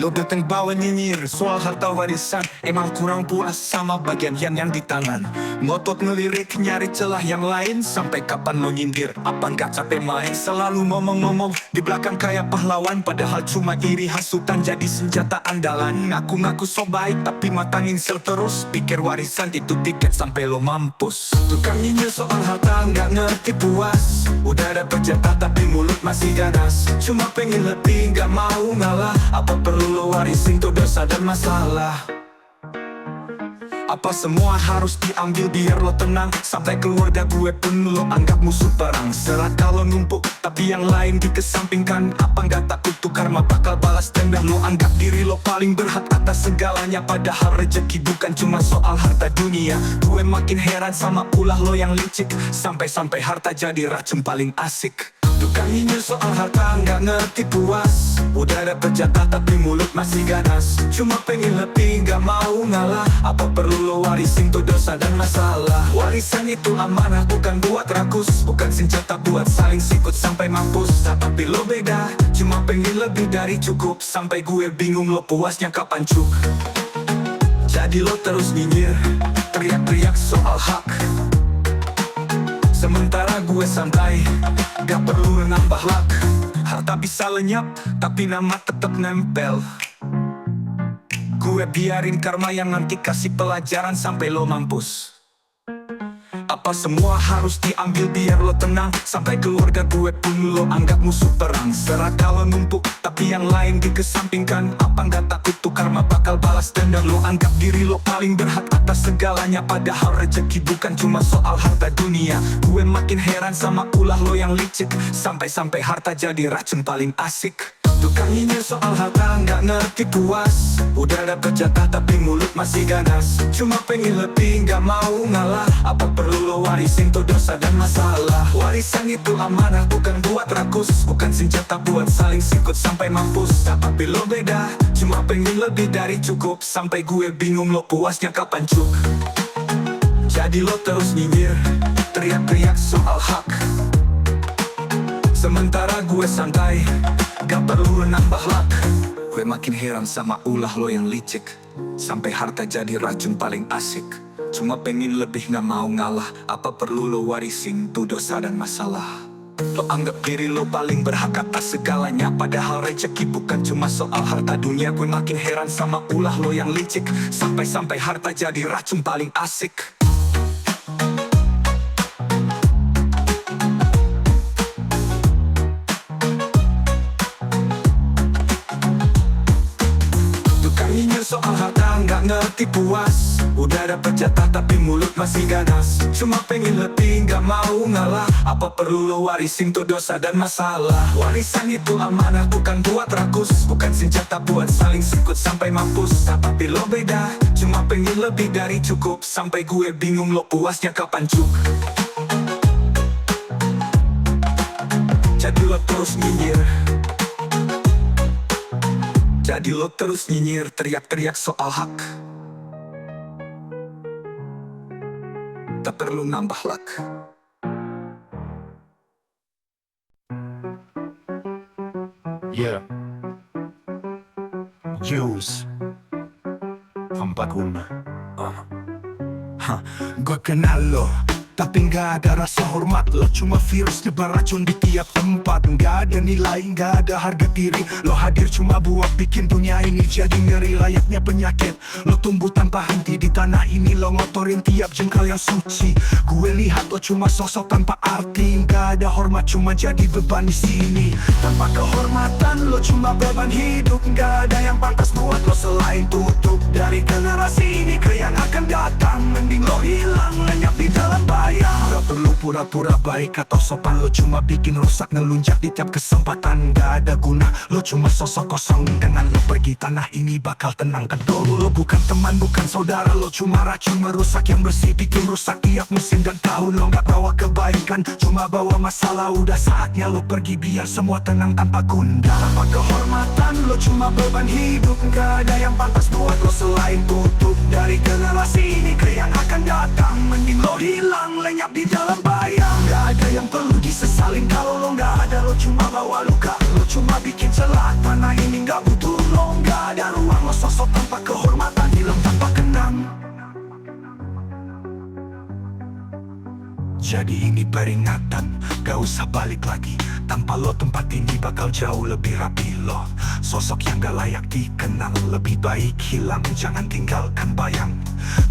Lo datang bawa nyinyir soal harta warisan. Emang kurang puas sama bagian yang di tangan. Ngotot ngelirik nyari celah yang lain. Sampai kapan lo nyindir? Apa nggak capek main? Selalu ngomong-ngomong di belakang kayak pahlawan. Padahal cuma iri hasutan jadi senjata andalan. Ngaku-ngaku so baik tapi matangin sel terus. Pikir warisan itu tiket sampai lo mampus. Tukang nyinyir soal harta nggak ngerti puas. Udah dapet jatah tapi mulut masih ganas. Cuma pengen lebih nggak mau ngalah. Apa perlu lo warisin tuh dosa dan masalah? Apa semua harus diambil biar lo tenang? Sampai keluarga gue pun lo anggap musuh perang. Serat kalau numpuk tapi yang lain dikesampingkan. Apa nggak takut tuh karma bakal balas dendam? Lo anggap diri lo paling berhak atas segalanya. Padahal rezeki bukan cuma soal harta dunia. Gue makin heran sama ulah lo yang licik. Sampai-sampai harta jadi racun paling asik. Tukang nyinyir soal harta nggak ngerti puas. Udah dapet jatah tapi mulut masih ganas. Cuma pengen lebih nggak mau ngalah. Apa perlu lo warisin tuh dosa dan masalah? Warisan itu amanah bukan buat rakus. Bukan senjata buat saling sikut sampai mampus. Tapi lo beda, cuma pengen lebih dari cukup. Sampai gue bingung lo puasnya kapan cuk. Jadi lo terus nyinyir, teriak-teriak soal hak. Sementara gue santai, gak perlu nambah lak. Harta bisa lenyap, tapi nama tetap nempel. Gue biarin karma yang nanti kasih pelajaran sampai lo mampus. Apa semua harus diambil biar lo tenang? Sampai keluarga gue pun lo anggap musuh perang. Serat kalau numpuk, tapi yang lain dikesampingkan. Apa nggak takut tuh karma bakal balas dendam? Lo anggap diri lo paling berhak atas segalanya. Padahal rezeki bukan cuma soal harta dunia. Gue makin heran sama ulah lo yang licik. Sampai-sampai harta jadi racun paling asik. Tukang nyinyir soal harta nggak ngerti puas. Udah dapet jatah tapi mulut masih ganas. Cuma pengen lebih nggak mau ngalah. Apa perlu lo warisin tuh dosa dan masalah? Warisan itu amanah bukan buat rakus. Bukan senjata buat saling sikut sampai mampus. Tapi lo beda, cuma pengen lebih dari cukup. Sampai gue bingung lo puasnya kapan cuk. Jadi lo terus nyinyir, teriak-teriak soal hak. Sementara gue santai, gak perlu nambah lak. Gue makin heran sama ulah lo yang licik. Sampai harta jadi racun paling asik. Cuma pengen lebih gak mau ngalah. Apa perlu lo warisin tuh dosa dan masalah? Lo anggap diri lo paling berhak atas segalanya. Padahal rezeki bukan cuma soal harta dunia. Gue makin heran sama ulah lo yang licik. Sampai-sampai harta jadi racun paling asik. Soal harta nggak ngerti puas. Udah dapet jatah tapi mulut masih ganas. Cuma pengen lebih nggak mau ngalah. Apa perlu lo warisin tuh dosa dan masalah? Warisan itu amanah bukan buat rakus. Bukan senjata buat saling sikut sampai mampus. Tapi lo beda, cuma pengen lebih dari cukup. Sampai gue bingung lo puasnya kapan cuk. Jadi lo terus nyinyir, jadi lo terus nyinyir, teriak-teriak soal hak. Tak perlu nambah lak. Yeah. Juice. Pampaguna. Gue kenal lo, tapi nggak ada rasa hormat. Lo cuma virus nyebar racun di tiap tempat. Nggak ada nilai, nggak ada harga diri. Lo hadir cuma buat bikin dunia ini jadi ngeri. Layaknya penyakit, lo tumbuh tanpa henti di tanah ini. Lo ngotorin tiap jengkal yang suci. Gue lihat lo cuma sosok tanpa arti. Nggak ada hormat, cuma jadi beban di sini. Tanpa kehormatan, lo cuma beban hidup. Nggak ada yang pantas buat lo selain tutup. Dari generasi ini ke yang akan datang, mending lo hilang lenyap di dalam bayang. Gak perlu pura-pura baik atau sopan. Lo cuma bikin rusak, ngelunjak di tiap kesempatan. Gak ada guna, lo cuma sosok kosong. Dengan lo pergi tanah ini bakal tenang ke dulu. Lo bukan teman, bukan saudara. Lo cuma racun merusak yang bersih, bikin rusak tiap musim dan tahun. Lo gak bawa kebaikan, cuma bawa masalah. Udah saatnya lo pergi biar semua tenang tanpa gundah. Tanpa kehormatan, lo cuma beban hidup. Gak ada yang pantas buat lo selain tutup. Dari generasi ini ke yang akan datang, mending lo hilang lenyap di dalam bayang. Gak ada yang perlu disesalin. Kalau lo gak ada, lo cuma bawa luka. Lo cuma cuma bikin celah. Tanah ini gak butuh lo, gak ada ruang lo sosok tanpa kehormatan, hilang tanpa kenang. Jadi ini peringatan, gak usah balik lagi. Tanpa lo tempat ini bakal jauh lebih rapi lo. Sosok yang gak layak dikenal, lebih baik hilang, jangan tinggalkan bayang.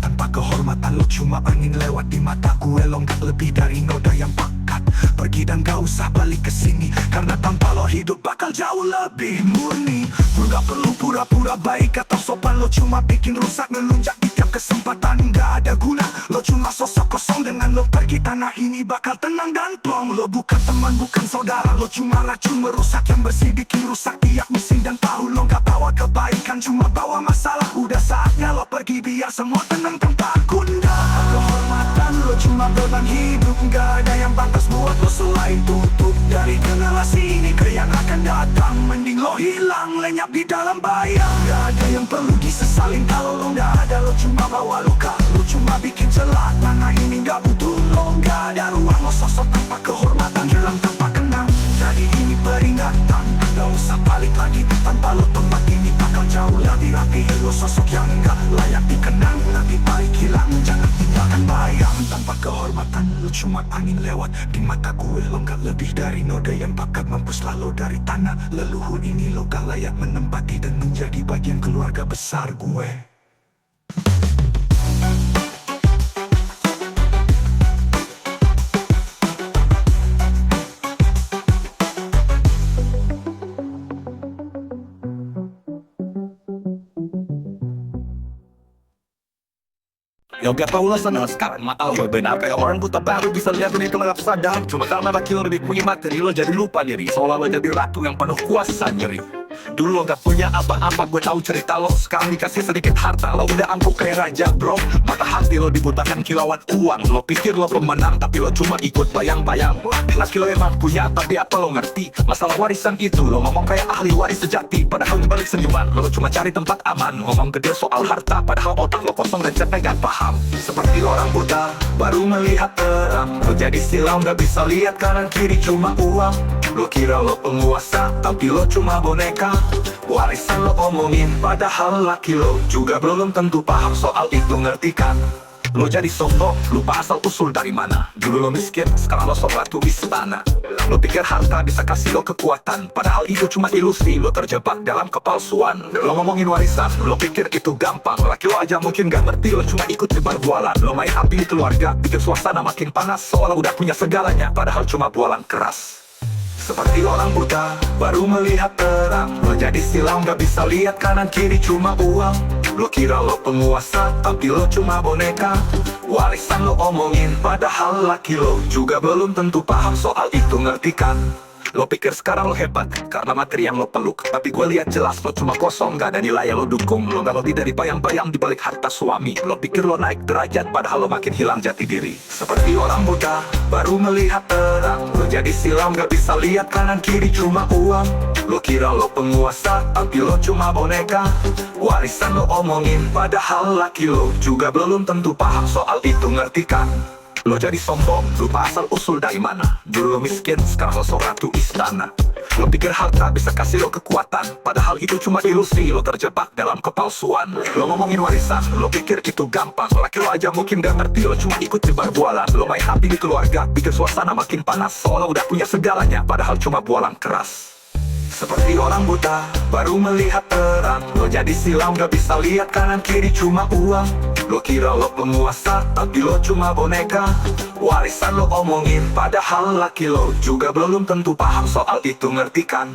Tanpa kehormatan lo cuma angin lewat di mata gue. Lo gak lebih dari noda yang pakat. Pergi dan gak usah balik ke sini, karena tanpa lo hidup bakal jauh lebih murni. Gue gak perlu pura-pura baik atau sopan, lo cuma bikin rusak, ngelunjak di tiap kesempatan. Gak ada guna, lo cuma sosok kosong. Dengan lo pergi tanah ini bakal tenang dan plong. Lo bukan teman, bukan saudara, lo cuma racun merusak yang bersih, bikin rusak tiap mesin dan tahu. Lo gak bawa kebaikan, cuma bawa masalah. Udah saatnya lo pergi biar semua tenang tanpa gundah. Kehormatan lo cuma beban hidup, gak ada yang pantas buat lo selain tutup dari generasi ini ke yang akan datang. Mending lo hilang, lenyap di dalam bayang. Gak ada yang perlu disesalin kalau lo gak ada. Lo cuma bawa luka, lo cuma bikin celah. Tanah ini gak butuh lo, gak ada ruang lo sosok tanpa kehormatan, hilang tanpa kenang. Jadi ini peringatan, gak usah balik lagi. Tanpa lo tempat ini bakal jauh lebih rapi. Lo sosok yang gak layak dikenang, lebih baik hilang, jangan tinggalkan bayang. Tanpa kehormatan lo cuma angin lewat di mata gue. Lo gak lebih dari noda yang pakat, mampuslah lo dari tanah leluhur ini. Lo gak layak menempati dan menjadi bagian keluarga besar gue. Yo gak tau lah sana sekarang mata lo benar kayak orang buta baru bisa lihat ini kelelap sadar. Cuma karena laki lo lebih punya materi lo jadi lupa diri, seolah lo jadi ratu yang penuh kuasa nyeri. Dulu lo gak punya apa-apa, gue tahu cerita lo. Sekarang dikasih sedikit harta, lo udah angkuh kayak raja bro. Mata hati lo dibutakan kilauan uang. Lo pikir lo pemenang, tapi lo cuma ikut bayang-bayang. Laki lo emang punya, tapi apa lo ngerti? Masalah warisan itu, lo ngomong kayak ahli waris sejati. Padahal dibalik senyuman, lo cuma cari tempat aman. Ngomong gede soal harta, padahal otak lo kosong dan capek gak paham. Seperti orang buta, baru melihat terang. Lo jadi silau, gak bisa lihat kanan kiri, cuma uang. Lo kira lo penguasa, tapi lo cuma boneka. Warisan lo omongin, padahal laki lo juga belum tentu paham soal itu, ngerti kan? Lo jadi sombong, lupa asal usul dari mana. Dulu lo miskin, sekarang lo sok ratu istana. Lo pikir harta bisa kasih lo kekuatan, padahal itu cuma ilusi. Lo terjebak dalam kepalsuan. Lo ngomongin warisan, lo pikir itu gampang. Laki lo aja mungkin gak ngerti, lo cuma ikut tebar bualan. Lo main api di keluarga, bikin suasana makin panas, seolah udah punya segalanya, padahal cuma bualan keras. Seperti orang buta, baru melihat terang. Lo jadi silau, gak bisa lihat kanan kiri, cuma uang. Lo kira lo penguasa, tapi lo cuma boneka. Warisan lo omongin, padahal laki lo juga belum tentu paham soal itu, ngerti kan? Lo pikir sekarang lo hebat karena materi yang lo peluk, tapi gue lihat jelas lo cuma kosong, gak ada nilai yang lo dukung. Lo gak lebih dari bayang-bayang di balik harta suami. Lo pikir lo naik derajat, padahal lo makin hilang jati diri. Seperti orang buta, baru melihat terang. Lo jadi silau, gak bisa lihat kanan kiri, cuma uang. Lo kira lo penguasa, tapi lo cuma boneka. Warisan lo omongin, padahal laki lo juga belum tentu paham soal itu, ngerti kan? Lo jadi sombong, lupa asal usul dari mana. Dulu lo miskin, sekarang lo sok ratu istana. Lo pikir harta bisa kasih lo kekuatan, padahal itu cuma ilusi. Lo terjebak dalam kepalsuan. Lo ngomongin warisan, lo pikir itu gampang. Laki lo aja mungkin gak ngerti, lo cuma ikut tebar bualan. Lo main api di keluarga, bikin suasana makin panas, seolah udah punya segalanya, padahal cuma bualan keras. Seperti orang buta, baru melihat terang. Lo jadi silau, gak bisa lihat kanan kiri, cuma uang. Lo kira lo penguasa, tapi lo cuma boneka. Warisan lo omongin, padahal laki lo juga belum tentu paham soal itu, ngerti kan?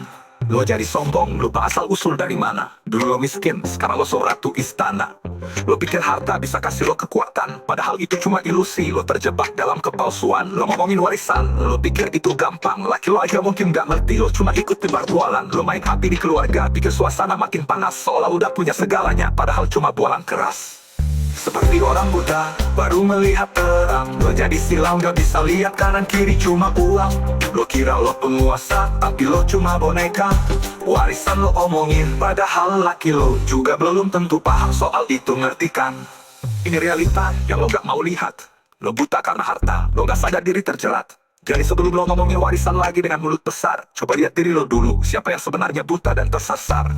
Lo jadi sombong, lupa asal usul dari mana. Dulu lo miskin, sekarang lo sok ratu istana. Lo pikir harta bisa kasih lo kekuatan, padahal itu cuma ilusi. Lo terjebak dalam kepalsuan. Lo ngomongin warisan, lo pikir itu gampang. Laki lo aja mungkin gak ngerti, lo cuma ikut tebar bualan. Lo main api di keluarga, bikin suasana makin panas, seolah udah punya segalanya, padahal cuma bualan keras. Seperti orang buta, baru melihat terang. Lo jadi silau, gak bisa lihat kanan kiri, cuma uang. Lo kira lo penguasa, tapi lo cuma boneka. Warisan lo omongin, padahal laki lo juga belum tentu paham soal itu, ngerti kan? Ini realita yang lo gak mau lihat. Lo buta karena harta, lo gak sadar diri terjerat. Jadi sebelum lo ngomongin warisan lagi dengan mulut besar, coba lihat diri lo dulu, siapa yang sebenarnya buta dan tersasar.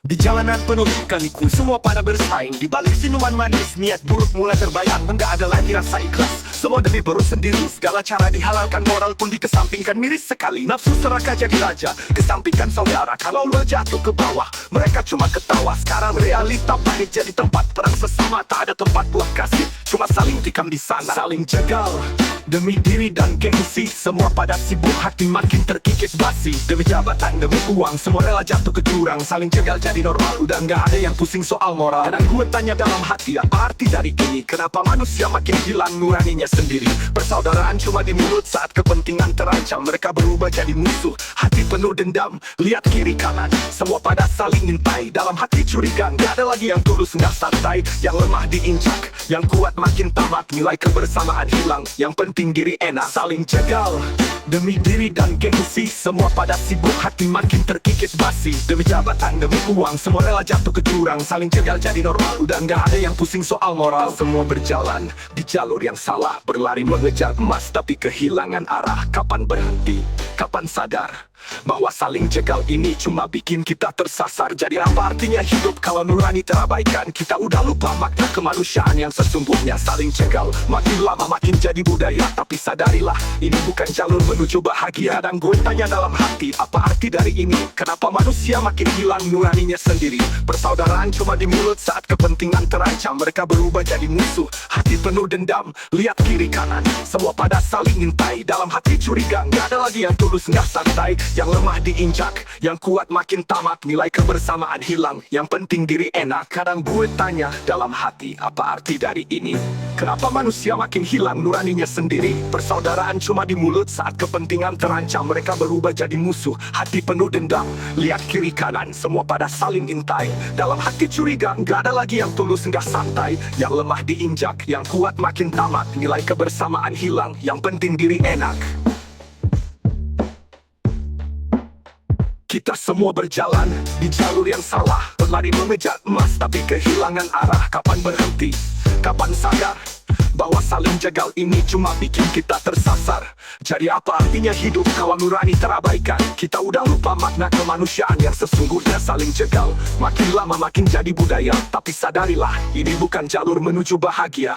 Di jalanan penuh ikan-iku, semua pada bersaing. Di balik sinuman manis, niat buruk mulai terbayang. Enggak ada lagi rasa ikhlas, semua demi perut sendiri. Segala cara dihalalkan, moral pun dikesampingkan. Miris sekali, nafsu serakah jadi raja, kesampingkan saudara. Kalau lo jatuh ke bawah, mereka cuma ketawa. Sekarang realita pahit jadi tempat perang sesama. Tak ada tempat buat kasih, cuma saling tikam di sana. Saling jegal demi diri dan gengsi, semua pada sibuk, hati makin terkikis basi. Demi jabatan, demi uang, semua rela jatuh ke jurang. Saling jegal jadi normal, udah nggak ada yang pusing soal moral. Dan gue tanya dalam hati, apa arti dari ini? Kenapa manusia makin hilang nuraninya sendiri? Persaudaraan cuma di mulut saat kepentingan terancam. Mereka berubah jadi musuh, hati penuh dendam. Lihat kiri kanan, semua pada saling intai. Dalam hati curiga, nggak ada lagi yang tulus, nggak santai. Yang lemah diinjak, yang kuat makin tamat. Nilai kebersamaan hilang, yang penting diri enak. Saling jegal demi diri dan gengsi, semua pada sibuk, hati makin terkikis basi. Demi jabatan, demi uang, semua rela jatuh ke jurang. Saling jegal jadi normal, udah nggak ada yang pusing soal moral. Semua berjalan di jalur yang salah, berlari mengejar emas tapi kehilangan arah. Kapan berhenti? Kapan sadar bahwa saling jegal ini cuma bikin kita tersasar? Jadi apa artinya hidup kalau nurani terabaikan? Kita udah lupa makna kemanusiaan yang sesungguhnya. Saling jegal makin lama makin jadi budaya. Tapi sadarilah, ini bukan jalur menuju bahagia. Dan gue tanya dalam hati, apa arti dari ini? Kenapa manusia makin hilang nuraninya sendiri? Persaudaraan cuma di mulut saat kepentingan terancam. Mereka berubah jadi musuh, hati penuh dendam. Lihat kiri kanan, semua pada saling intai. Dalam hati curiga, nggak ada lagi yang tulus, nggak santai. Yang lemah diinjak, yang kuat makin tamat. Nilai kebersamaan hilang, yang penting diri enak. Kadang gue tanya dalam hati, apa arti dari ini? Kenapa manusia makin hilang nuraninya sendiri? Persaudaraan cuma di mulut saat kepentingan terancam. Mereka berubah jadi musuh, hati penuh dendam. Lihat kiri kanan, semua pada saling intai. Dalam hati curiga, nggak ada lagi yang tulus, nggak santai. Yang lemah diinjak, yang kuat makin tamat. Nilai kebersamaan hilang, yang penting diri enak. Kita semua berjalan di jalur yang salah, berlari mengejar emas tapi kehilangan arah. Kapan berhenti? Kapan sadar bahwa saling jegal ini cuma bikin kita tersasar? Jadi apa artinya hidup kalau nurani terabaikan? Kita udah lupa makna kemanusiaan yang sesungguhnya. Saling jegal makin lama makin jadi budaya. Tapi sadarilah, ini bukan jalur menuju bahagia.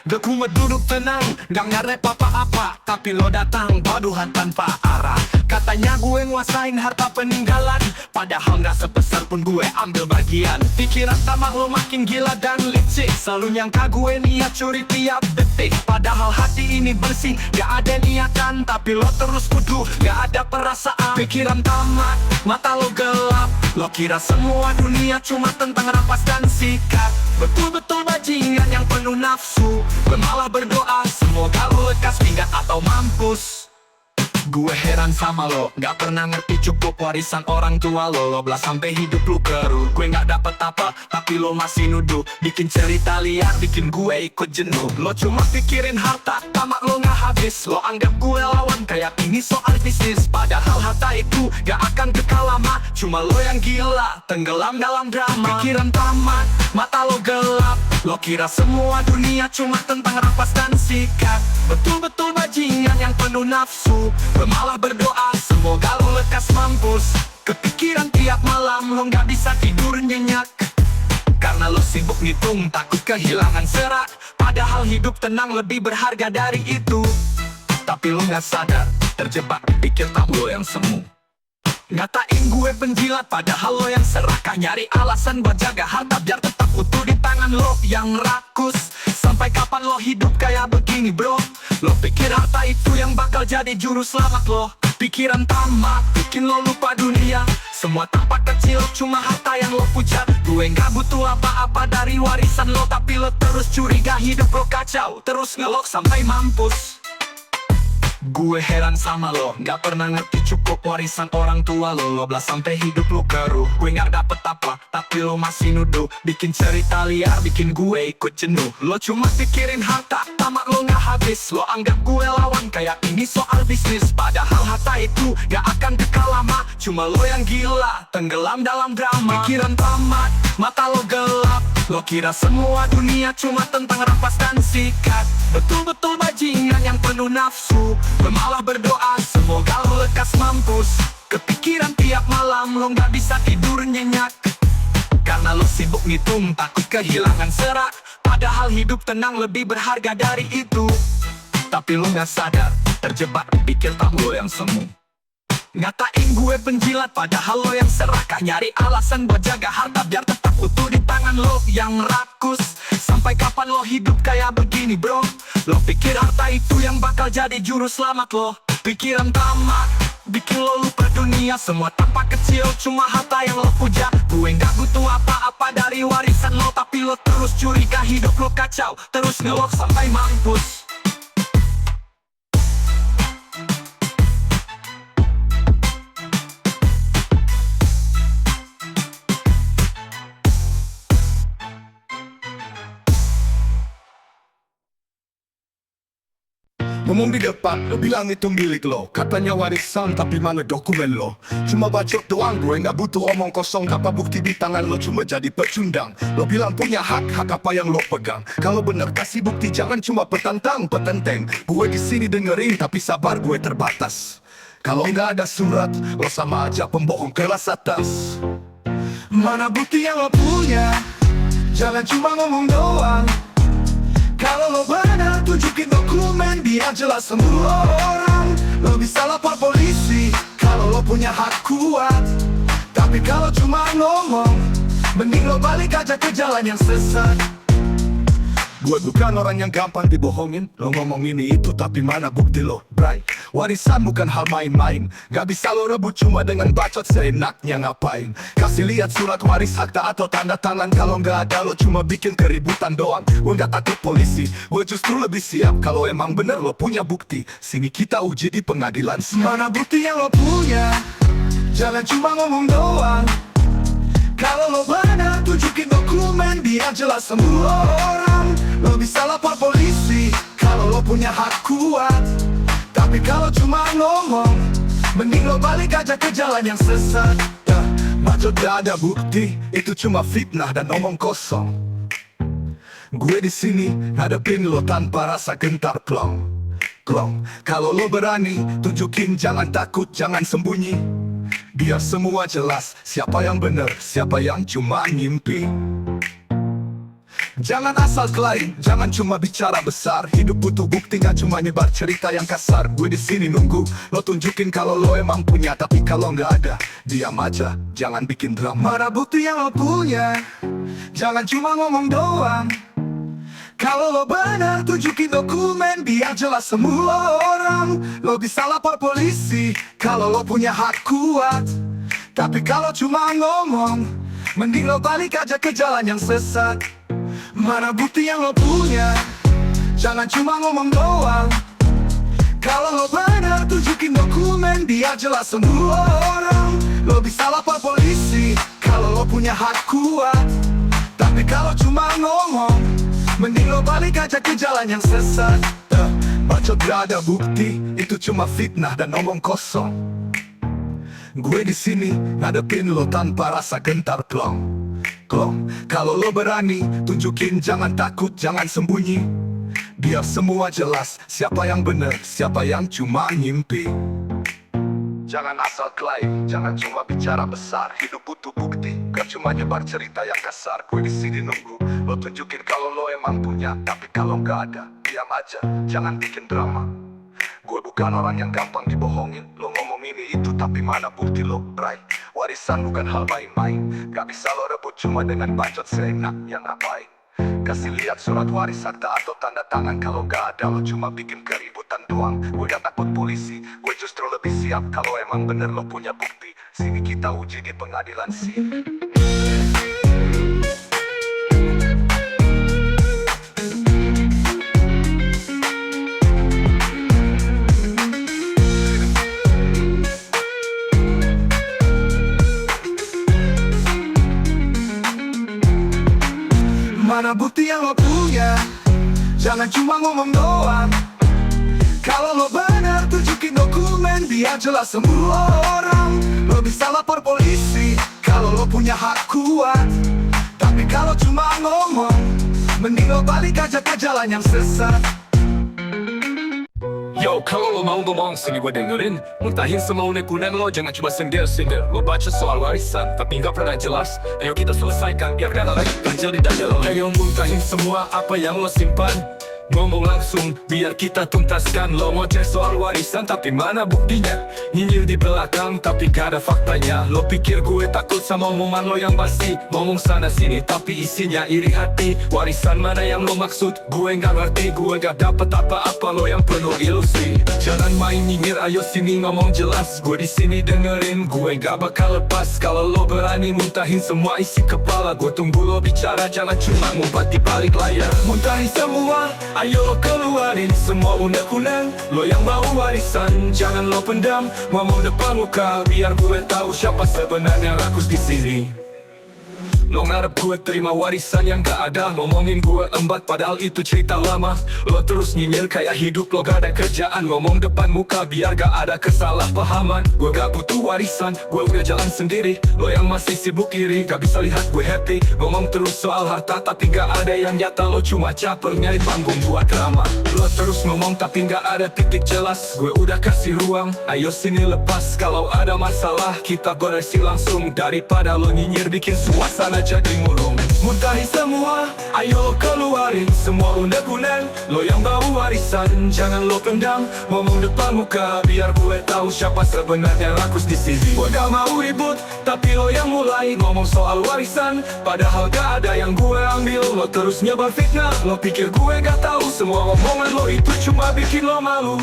Deku duduk tenang, gak ngarep apa-apa. Tapi lo datang baduhan tanpa arah. Katanya gue nguasain harta peninggalan, padahal gak sebesar pun gue ambil bagian. Pikiran tamak lo makin gila dan licik, selalu nyangka gue niat curi tiap detik. Padahal hati ini bersih, gak ada niatan. Tapi lo terus kudu, gak ada perasaan. Pikiran tamak, mata lo gelap. Lo kira semua dunia cuma tentang rampas dan sikat. Betul-betul bajingan yang penuh nafsu. Gue malah berdoa semoga lo lekas minggat atau mampus. Gue heran sama lo, gak pernah ngerti cukup warisan orang tua lo. Lo belas sampai hidup lo keruh. Gue gak dapet apa, tapi lo masih nuduh. Bikin cerita liar, bikin gue ikut jenuh. Lo cuma pikirin harta, tamak lo gak habis. Lo anggap gue lawan, kayak ini soal bisnis. Padahal harta itu gak akan kekal lama. Cuma lo yang gila, tenggelam dalam drama. Pikiran tamak, mata lo gelap. Lo kira semua dunia cuma tentang rampas dan sikat. Betul-betul bajingan yang penuh nafsu. Gue malah berdoa semoga lo lekas mampus. Kepikiran tiap malam lo gak bisa tidur nyenyak, karena lo sibuk ngitung takut kehilangan serat. Padahal hidup tenang lebih berharga dari itu. Tapi lo gak sadar, terjebak pikir tamu lo yang semu. Ngatain gue penjilat padahal lo yang serakah. Nyari alasan buat jaga harta biar tetap utuh di tangan lo yang rakus. Sampai kapan lo hidup kayak begini bro? Lo pikir harta itu yang bakal jadi juru selamat lo? Pikiran tamat bikin lo lupa dunia. Semua tampak kecil cuma harta yang lo puja. Gue gak butuh apa-apa dari warisan lo, tapi lo terus curiga hidup lo kacau. Terus ngelok sampai mampus. Gue heran sama lo, gak pernah ngerti cukup warisan orang tua lo. Lo belas sampai hidup lo keruh. Gue gak dapet apa, tapi lo masih nuduh. Bikin cerita liar, bikin gue ikut jenuh. Lo cuma pikirin harta, tamat lo gak habis. Lo anggap gue lawan kayak ini soal bisnis. Padahal harta itu gak akan kekal lama. Cuma lo yang gila, tenggelam dalam drama. Pikiran tamat, mata lo gelap. Lo kira semua dunia cuma tentang rampas dan sikat. Betul-betul bajingan yang penuh nafsu. Gue malah berdoa semoga lo lekas mampus. Kepikiran tiap malam lo gak bisa tidur nyenyak. Karena lo sibuk ngitung takut kehilangan serat. Padahal hidup tenang lebih berharga dari itu. Tapi lo gak sadar, terjebak pikir tak lo yang semu. Ngatain gue penjilat padahal lo yang serakah. Nyari alasan buat jaga harta biar tetap utuh di tangan lo yang rakus. Sampai kapan lo hidup kayak begini bro? Lo pikir harta itu yang bakal jadi juru selamat lo? Pikiran tamat bikin lo lupa dunia. Semua tampak kecil cuma harta yang lo puja. Gue gak butuh apa-apa dari warisan lo, tapi lo terus curiga hidup lo kacau. Terus ngelok sampai mampus. Ngomong di depan, lo bilang itu milik lo. Katanya warisan, tapi mana dokumen lo? Cuma bacot doang, gue gak butuh omong kosong. Apa bukti di tangan lo cuma jadi pecundang. Lo bilang punya hak apa yang lo pegang. Kalau bener kasih bukti, jangan cuma petantang, petenteng. Gue di sini dengerin, tapi sabar gue terbatas. Kalau nggak ada surat, lo sama aja pembohong kelas atas. Mana bukti yang lo punya? Jangan cuma ngomong doang. Kalau lo benar, tunjukin dokumen biar jelas semua orang. Lo bisa lapor polisi kalau lo punya hak kuat. Tapi kalau cuma ngomong, mending lo balik aja ke jalan yang sesat. Gue bukan orang yang gampang dibohongin. Lo ngomong ini itu tapi mana bukti lo, bray? Warisan bukan hal main-main. Gak bisa lo rebut cuma dengan bacot seenaknya ngapain. Kasih lihat surat waris, akta atau tanda tangan. Kalau gak ada lo cuma bikin keributan doang. Gue gak takut polisi, gue justru lebih siap. Kalau emang bener lo punya bukti, sini kita uji di pengadilan. Mana bukti yang lo punya? Jangan cuma ngomong doang. Kalau lo benar, tunjukin dokumen biar jelas semua orang. Lo bisa lapor polisi kalau lo punya hak kuat. Tapi kalau cuma ngomong, mending lo balik aja ke jalan yang sesat. Bacot gak ada bukti, itu cuma fitnah dan omong kosong. Gue di sini ngadepin lo tanpa rasa gentar klong. Kalau lo berani, tunjukin, jangan takut, jangan sembunyi. Biar semua jelas, siapa yang bener, siapa yang cuma ngimpi. Jangan asal klaim, jangan cuma bicara besar. Hidup butuh bukti, gak cuma nyebar cerita yang kasar. Gue di sini nunggu, lo tunjukin kalau lo emang punya. Tapi kalau nggak ada, diam aja, jangan bikin drama. Mana bukti yang lo punya? Jangan cuma ngomong doang. Kalau lo benar, tunjukin dokumen biar jelas semua orang. Lo bisa lapor polisi kalau lo punya hak kuat. Tapi kalau cuma ngomong, mending lo balik aja ke jalan yang sesat. Mana bukti yang lo punya? Jangan cuma ngomong doang. Kalau lo benar, tunjukin dokumen biar jelas semua orang. Lo bisa lapor polisi kalau lo punya hak kuat. Tapi kalau cuma ngomong, mending lo balik aja ke jalan yang sesat. Bacot gak ada bukti, itu cuma fitnah dan omong kosong. Gue di sini ngadepin lo tanpa rasa gentar klong. Kalau lo berani, tunjukin, jangan takut, jangan sembunyi. Biar semua jelas, siapa yang bener, siapa yang cuma ngimpi. Jangan asal klaim, jangan cuma bicara besar. Hidup butuh bukti, gak cuma nyebar cerita yang kasar. Gue di sini nunggu, lo tunjukin kalau lo emang punya. Tapi kalau gak ada, diam aja, jangan bikin drama. Gue bukan orang yang gampang dibohongin. Lo ngomong ngomong ini itu tapi mana bukti lo, bray? Warisan bukan hal main-main, gak bisa lo rebut cuma dengan bacot seenaknya ngapain. Kasih lihat surat warisan atau tanda tangan, kalau gak ada lo cuma bikin keributan doang. Gue gak takut polisi, gue justru lebih siap kalau emang bener lo punya bukti. Sini kita uji di pengadilan sih. Mana bukti yang lo punya? Jangan cuma ngomong doang. Kalau lo benar tunjukin dokumen biar jelas semua orang. Lo bisa lapor polisi kalau lo punya hak kuat. Tapi kalau cuma ngomong, mending lo balik aja ke jalan yang sesat. Yo, kalau lo mau ngomong, sini gue dengerin. Muntahin semua unek-unek lo, jangan cuma sindir-sindir. Lo baca soal warisan, tapi nggak pernah jelas. Ayo kita selesaikan, biar gak ada lagi ganjil di dada lo. Ayo muntahin semua apa yang lo simpan. Ngomong langsung, biar kita tuntaskan. Lo ngoceh soal warisan, tapi mana buktinya? Nyinyir di belakang, tapi gak ada faktanya. Lo pikir gue takut sama omongan lo yang pasti. Ngomong sana sini, tapi isinya iri hati. Warisan mana yang lo maksud? Gue gak ngerti, gue gak dapet apa-apa. Lo yang penuh ilusi. Jangan main nyinyir, ayo sini ngomong jelas. Gue di sini dengerin, gue gak bakal lepas. Kalau lo berani muntahin semua isi kepala, gue tunggu lo bicara, jangan cuma ngumpet di balik layar. Muntahin semua, ayo lo keluarin semua unek-unek. Lo yang mau warisan, jangan lo pendam. Ngomong depan muka, biar gue tahu siapa sebenarnya rakus di sini. Lo ngarep gue terima warisan yang gak ada. Ngomongin gue lembat padahal itu cerita lama. Lo terus nyinyir kayak hidup lo gak ada kerjaan. Ngomong depan muka biar gak ada kesalahpahaman. Gue gak butuh warisan, gue udah jalan sendiri. Lo yang masih sibuk iri, gak bisa lihat gue happy. Ngomong terus soal harta tapi gak ada yang nyata. Lo cuma caper nyari panggung buat drama. Lo terus ngomong tapi gak ada titik jelas. Gue udah kasih ruang, ayo sini lepas. Kalau ada masalah kita beresin langsung. Daripada lo nyinyir bikin suasana jadi murung. Muntahin semua, ayo lo keluarin semua unek-unek. Lo yang bawa warisan, jangan lo pendam. Ngomong depan muka, biar gue tahu siapa sebenarnya rakus di sini. Gue gak mau ribut, tapi lo yang mulai ngomong soal warisan. Padahal gak ada yang gue ambil. Lo terus nyebar fitnah, lo pikir gue gak tahu. Semua omongan lo itu cuma bikin lo malu.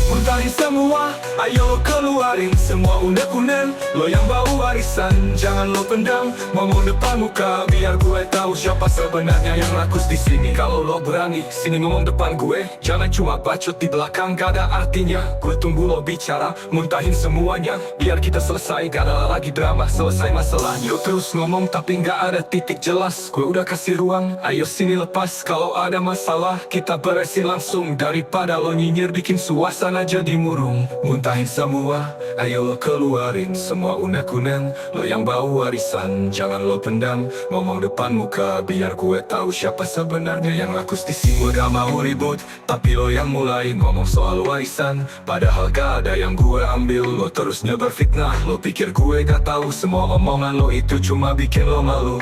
Muntahin semua, ayo lo keluarin semua unek-unek. Lo yang bawa warisan, jangan lo pendam. Ngomong depan muka, biar gue tahu siapa sebenarnya yang rakus di sini. Kalau lo berani, sini ngomong depan gue. Jangan cuma bacot di belakang, gak ada artinya. Gue tunggu lo bicara, muntahin semuanya. Biar kita selesai, gak ada lagi drama. Selesai masalahnya. Lo terus ngomong tapi gak ada titik jelas. Gue udah kasih ruang, ayo sini lepas. Kalau ada masalah, kita beresin langsung. Daripada lo nyinyir bikin suasana jadi murung. Muntahin semua, ayo lo keluarin semua unek-unek. Lo yang bawa warisan, jangan lo pendam. Ngomong depan muka, biar gue tahu siapa sebenarnya yang rakus di sini. Gue gak mau ribut, tapi lo yang mulai ngomong soal warisan. Padahal gak ada yang gue ambil. Lo terus nyebar fitnah, lo pikir gue gak tahu. Semua omongan lo itu cuma bikin lo malu.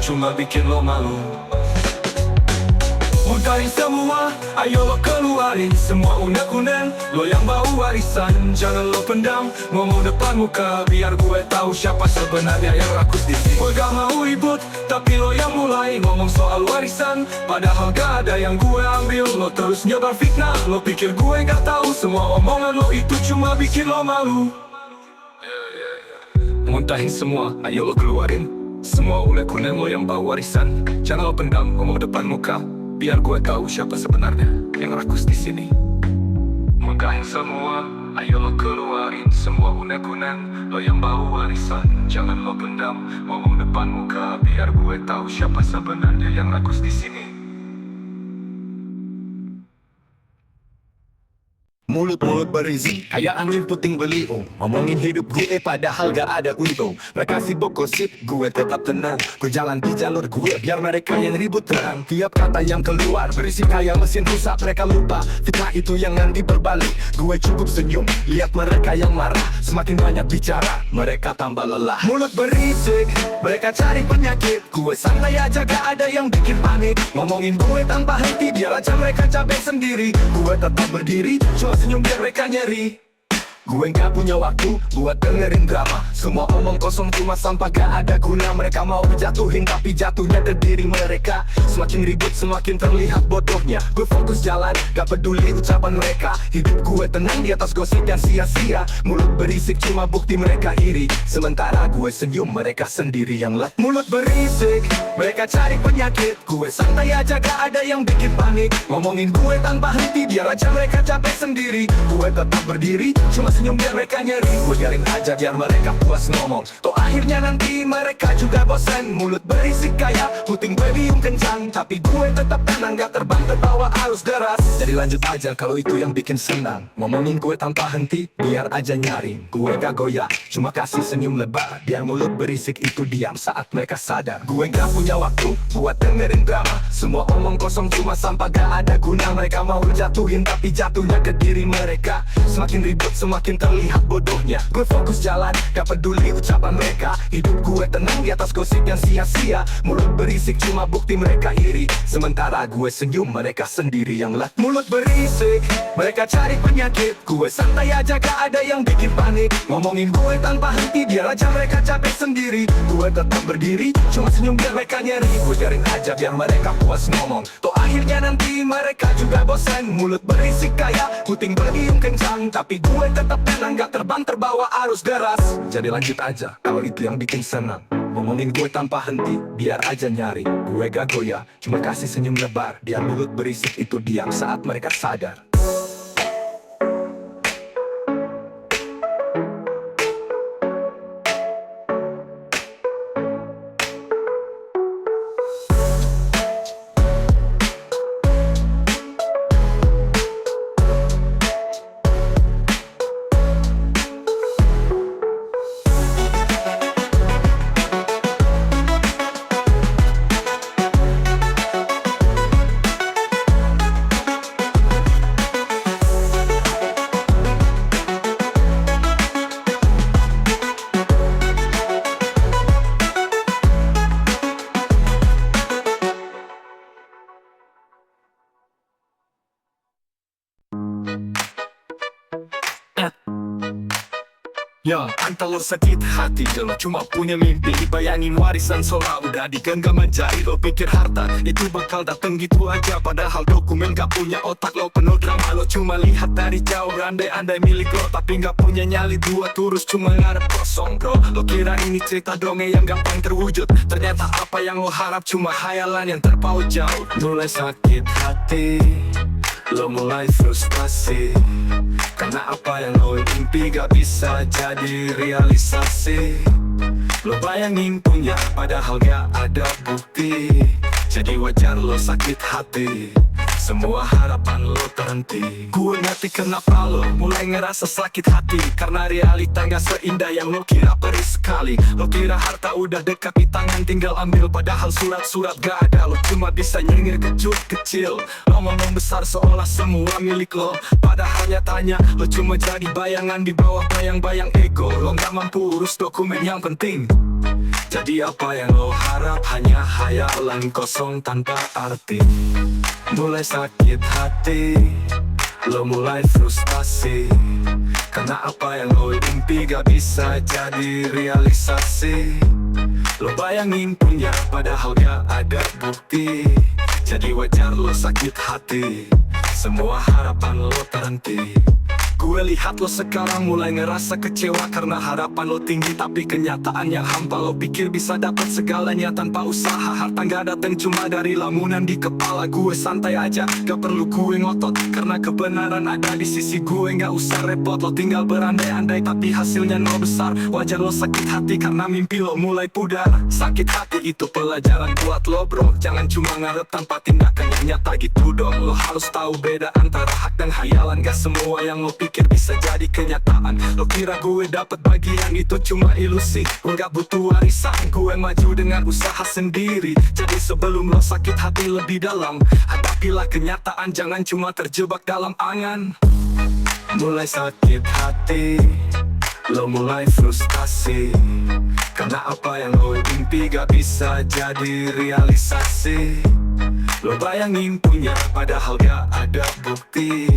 Cuma bikin lo malu. Muntahin semua, ayo lo keluarin semua unek-unek. Lo yang bawa warisan, jangan lo pendam. Ngomong depan muka, biar gue tahu siapa sebenarnya yang rakus di sini. Gue gak mau ribut, tapi lo yang mulai ngomong soal warisan. Padahal gak ada yang gue ambil. Lo terus nyebar fitnah, lo pikir gue gak tahu. Semua omongan lo itu cuma bikin lo malu. Muntahin semua, ayo lo keluarin semua unek-unek lo yang bawa warisan. Jangan lo pendam, ngomong depan muka, biar gue tahu siapa sebenarnya yang rakus di sini. Muntahin semua, ayo lo keluarin semua unek-unek. Lo yang bawa warisan, jangan lo pendam. Ngomong depan muka, biar gue tahu siapa sebenarnya yang rakus di sini. Mulut-mulut berisi, kayak angin puting beliung. Ngomongin hidup gue padahal gak ada untung. Mereka sibuk gosip, gue tetap tenang. Gue jalan di jalur gue, biar mereka yang ribut terang. Tiap kata yang keluar, berisi kayak mesin rusak. Mereka lupa, fitnah itu yang nanti berbalik. Gue cukup senyum, lihat mereka yang marah. Semakin banyak bicara, mereka tambah lelah. Mulut berisik, mereka cari penyakit. Gue santai aja, gak ada yang bikin panik. Ngomongin gue tanpa henti, biar aja mereka capek sendiri. Gue tetap berdiri, cuma senyum biar mereka nyeri. Gue gak punya waktu buat dengerin drama. Semua omong kosong cuma sampah gak ada guna. Mereka mau jatuhin tapi jatuhnya ke diri mereka. Semakin ribut semakin terlihat bodohnya. Gue fokus jalan gak peduli ucapan mereka. Hidup gue tenang di atas gosip yang sia-sia. Mulut berisik cuma bukti mereka iri. Sementara gue senyum mereka sendiri yang let. Mulut berisik mereka cari penyakit. Gue santai aja gak ada yang bikin panik. Ngomongin gue tanpa henti biar aja mereka capek sendiri. Gue tetap berdiri cuma senyum biar mereka nyeri. Gue biarin aja biar mereka puas ngomong. Toh akhirnya nanti mereka juga bosan. Mulut berisik kayak puting beliung kencang. Tapi gue tetap tenang gak terbang terbawa arus deras. Jadi lanjut aja kalau itu yang bikin senang. Ngomongin gue tanpa henti biar aja nyaring. Gue gak goyah cuma kasih senyum lebar. Biar mulut berisik itu diam saat mereka sadar. Gue gak punya waktu buat dengerin drama. Semua omong kosong cuma sampah gak ada guna. Mereka mau jatuhin tapi jatuhnya ke diri mereka. Semakin ribut semakin terlihat bodohnya. Gue fokus jalan, gak peduli ucapan mereka. Hidup gue tenang di atas gosip yang sia-sia. Mulut berisik cuma bukti mereka iri. Sementara gue senyum mereka sendiri yang let. Mulut berisik mereka cari penyakit. Gue santai aja gak ada yang bikin panik. Ngomongin gue tanpa henti biar aja mereka capek sendiri. Gue tetap berdiri cuma senyum biar mereka nyeri. Gue biarin aja biar mereka puas ngomong. Toh akhirnya nanti mereka juga bosan. Mulut berisik kayak puting beliung kencang. Tapi gue tetap tenang gak terbang terbawa arus deras. Jadi lanjut aja kalau itu yang bikin senang. Ngomongin gue tanpa henti biar aja nyari. Gue gak goyah cuma kasih senyum lebar. Biar mulut berisik itu diam saat mereka sadar. Ya, entah lo sakit hati, lo cuma punya mimpi. Bayangin warisan seolah udah digenggam jari. Lo pikir harta itu bakal dateng gitu aja. Padahal dokumen gak punya otak, lo penuh drama. Lo cuma lihat dari jauh, andai-andai milik lo. Tapi gak punya nyali dua turus, cuma ngarep kosong bro. Lo kira ini cerita dongeng yang gampang terwujud. Ternyata apa yang lo harap cuma hayalan yang terpaut jauh. Mulai sakit hati, lo mulai frustasi. Karena apa yang lo impi gak bisa jadi realisasi. Lo bayangin punya padahal gak ada bukti. Jadi wajar lo sakit hati. Semua harapan lo terhenti. Gue ngerti kenapa lo mulai ngerasa sakit hati. Karena realita gak seindah yang lo kira perih sekali. Lo kira harta udah dekat di tangan tinggal ambil. Padahal surat-surat gak ada. Lo cuma bisa nyengir kecil. Lo ngomong besar seolah semua milik lo. Padahal nyatanya lo cuma jadi bayangan di bawah bayang-bayang ego. Lo gak mampu urus dokumen yang penting. Jadi apa yang lo harap hanya hayalan kosong tanpa arti. Mulai sakit hati, lo mulai frustasi. Karena apa yang lo impi gak bisa jadi realisasi. Lo bayangin punya padahal gak ada bukti. Jadi wajar lo sakit hati. Semua harapan lo terhenti. Gue lihat lo sekarang mulai ngerasa kecewa karena harapan lo tinggi tapi kenyataannya hampa. Lo pikir bisa dapat segalanya tanpa usaha, harta gak datang cuma dari lamunan di kepala. Gue santai aja, gak perlu gue ngotot karena kebenaran ada di sisi gue. Gak usah repot, lo tinggal berandai-andai tapi hasilnya nol besar. Wajar lo sakit hati karena mimpi lo mulai pudar. Sakit hati itu pelajaran buat lo bro, jangan cuma ngarep tanpa tindakan yang nyata gitu dong. Lo harus tahu beda antara hak dan hayalan. Gak semua yang lo pikir bisa jadi kenyataan. Lo kira gue dapat bagian itu cuma ilusi. Gue gak butuh warisan, gue maju dengan usaha sendiri. Jadi sebelum lo sakit hati lebih dalam, hadapilah kenyataan, jangan cuma terjebak dalam angan. Mulai sakit hati, lo mulai frustasi karena apa yang lo impi gak bisa jadi realisasi. Lo bayangin punya padahal gak ada bukti,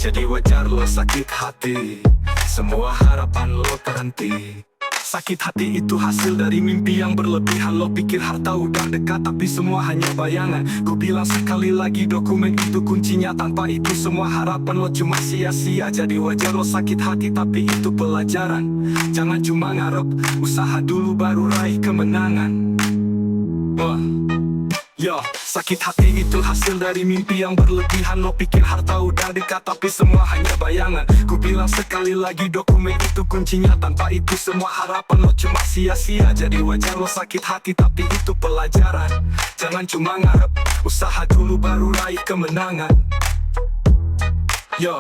jadi wajar lo sakit hati, semua harapan lo terhenti. Sakit hati itu hasil dari mimpi yang berlebihan. Lo pikir harta udah dekat tapi semua hanya bayangan. Ku bilang sekali lagi, dokumen itu kuncinya. Tanpa itu semua harapan lo cuma sia-sia. Jadi wajar lo sakit hati tapi itu pelajaran. Jangan cuma ngarep, usaha dulu baru raih kemenangan. Yo, sakit hati itu hasil dari mimpi yang berlebihan. Lo pikir harta udah dekat tapi semua hanya bayangan. Ku bilang sekali lagi, dokumen itu kuncinya. Tanpa itu semua harapan lo cuma sia-sia. Jadi wajar lo sakit hati tapi itu pelajaran. Jangan cuma ngarep, usaha dulu baru raih kemenangan. Yo,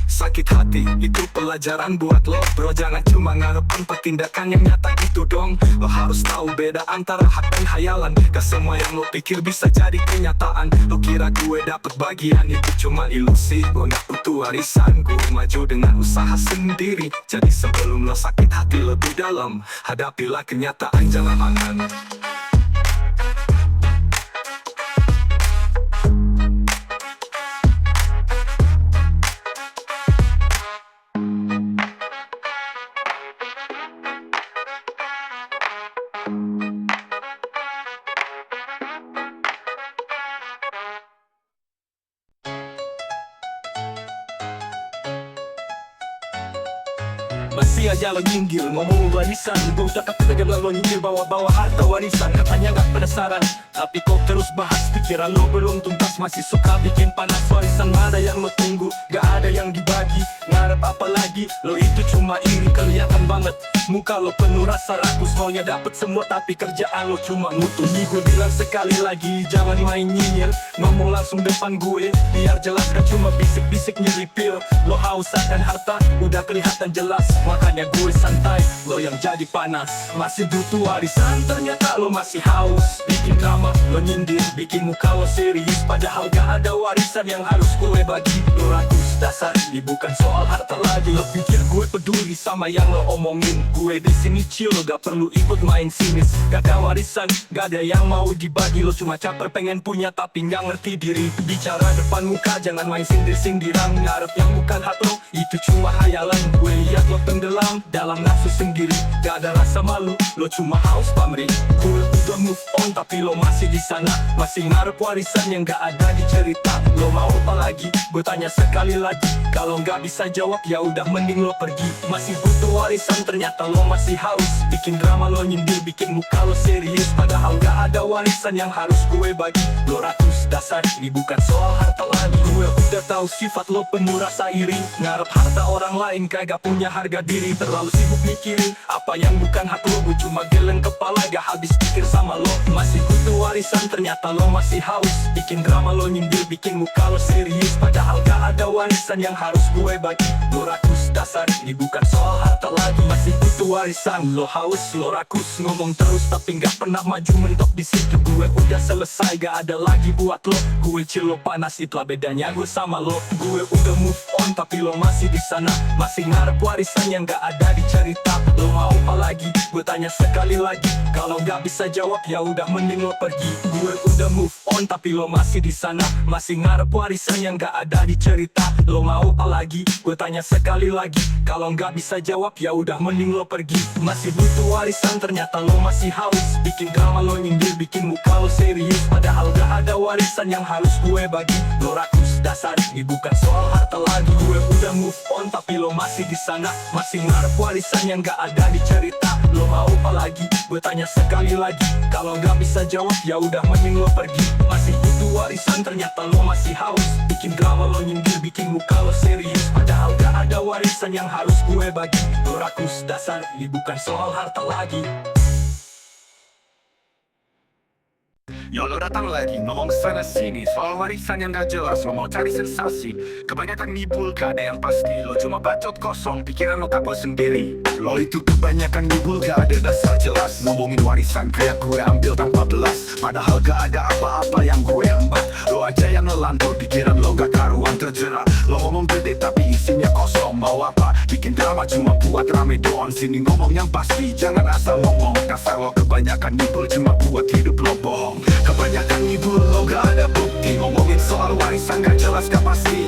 sakit hati itu pelajaran buat lo bro, jangan cuma ngarep tanpa tindakan yang nyata gitu dong. Lo harus tahu beda antara hak dan hayalan. Gak semua yang lo pikir bisa jadi kenyataan. Lo kira gue dapet bagian itu cuma ilusi. Gue gak butuh warisan, gue maju dengan usaha sendiri. Jadi sebelum lo sakit hati lebih dalam, hadapilah kenyataan, jangan angan. Masih aja lo nyinggir, ngomong warisan. Gue udah kepengen lo nyinggir bawa-bawa harta warisan. Katanya gak penasaran, tapi kok terus bahas. Pikiran lo belum tuntas, masih suka bikin panas. Warisan mana yang lo tunggu, gak ada yang dibagi. Ngarep apa lagi, lo itu cuma iri. Kelihatan banget, muka lo penuh rasa rakus. Maunya dapet semua tapi kerjaan lo cuma ngutus. Gue bilang sekali lagi, jangan main nyinyir. Ngomong langsung depan gue, biar jelas gak cuma bisik-bisik nyelipir. Lo haus akan harta, udah kelihatan jelas. Makanya gue santai, lo yang jadi panas. Masih butuh warisan, ternyata lo masih haus. Bikin drama, lo nyindir, bikin muka lo serius. Padahal gak ada warisan yang harus gue bagi. Lo rakus dasar, ini bukan soal harta lagi. Lo pikir gue peduli sama yang lo omongin. Gue di sini chill, lo gak perlu ikut main sinis. Gak ada warisan, gak ada yang mau dibagi. Lo cuma caper pengen punya tapi gak ngerti diri. Bicara depan muka, jangan main sindir-sindiran. Ngarep yang bukan hak lo, itu cuma hayalan. Gue liat lo tenggelam dalam nafsu sendiri. Gak ada rasa malu, lo cuma haus pamrih. Gue udah move on tapi lo masih di sana. Masih ngarep warisan yang gak ada di cerita. Lo mau apa lagi? Gue tanya sekali lagi. Kalau gak bisa jawab ya udah mending lo pergi. Masih butuh warisan, ternyata lo masih haus. Bikin drama lo nyindir, bikin muka lo serius. Padahal gak ada warisan yang harus gue bagi. Lo rakus dasar, ini bukan soal harta lagi. Gue udah tahu sifat lo penuh rasa iri. Ngarep harta orang lain kagak punya harga diri. Terlalu sibuk mikirin apa yang bukan hak lo. Gue cuma geleng kepala, gak habis pikir sama lo. Masih butuh warisan, ternyata lo masih haus. Bikin drama lo nyindir, bikin muka lo serius. Padahal gak ada warisan yang harus gue bagi. Lo rakus dasar, ini bukan soal harta lagi. Masih butuh warisan, lo haus, lo rakus. Ngomong terus tapi gak pernah maju mentok di situ. Gue udah selesai, gak ada lagi buat lo. Gue chill, lo panas, itulah bedanya gue sama lo. Gue udah move on tapi lo masih di sana. Masih ngarep warisan yang gak ada di cerita. Lo mau apa lagi? Gue tanya sekali lagi. Kalau gak bisa jawab ya udah mending lo pergi. Gue udah move on tapi lo masih di sana. Masih ngarep warisan yang gak ada di cerita. Lo mau apa lagi? Gue tanya sekali lagi. Kalau gak bisa jawab ya udah mending lo pergi. Masih butuh warisan, ternyata lo masih haus. Bikin drama lo nyindir, bikin muka lo serius. Padahal gak ada warisan yang harus gue bagi. Lo rakus dasar, ini bukan soal harta lagi. Gue udah move on tapi lo masih di sana, masih ngarep warisan yang gak ada di cerita. Lo mau apa lagi? Gue tanya sekali lagi. Kalau gak bisa jawab ya udah mending lo pergi. Masih butuh warisan ternyata lo masih haus. Bikin drama lo nyindir, bikin muka lo serius. Padahal gak ada warisan yang harus gue bagi. Lo rakus dasar, ini bukan soal harta lagi. Yo lo datang lagi ngomong sana sini soal warisan yang gak jelas. Lo mau cari sensasi, kebanyakan ngibul gak ada yang pasti. Lo cuma bacot kosong, pikiran lo kabel sendiri. Lo itu kebanyakan ngibul gak ada dasar jelas. Ngomongin warisan kayak gue ambil tanpa belas. Padahal gak ada apa-apa yang gue embat. Lo aja yang ngelantur, pikiran lo gak karuan terjerat. Lo ngomong gede tapi isinya kosong. Mau apa? Bikin drama cuma buat rame doang. Sini ngomong yang pasti, jangan asal ngomong kasar. Lo kebanyakan ngibul cuma buat hidup lo bohong. Kebanyakan ngibul lo gak ada bukti. Ngomongin soal warisan gak jelas gak pasti.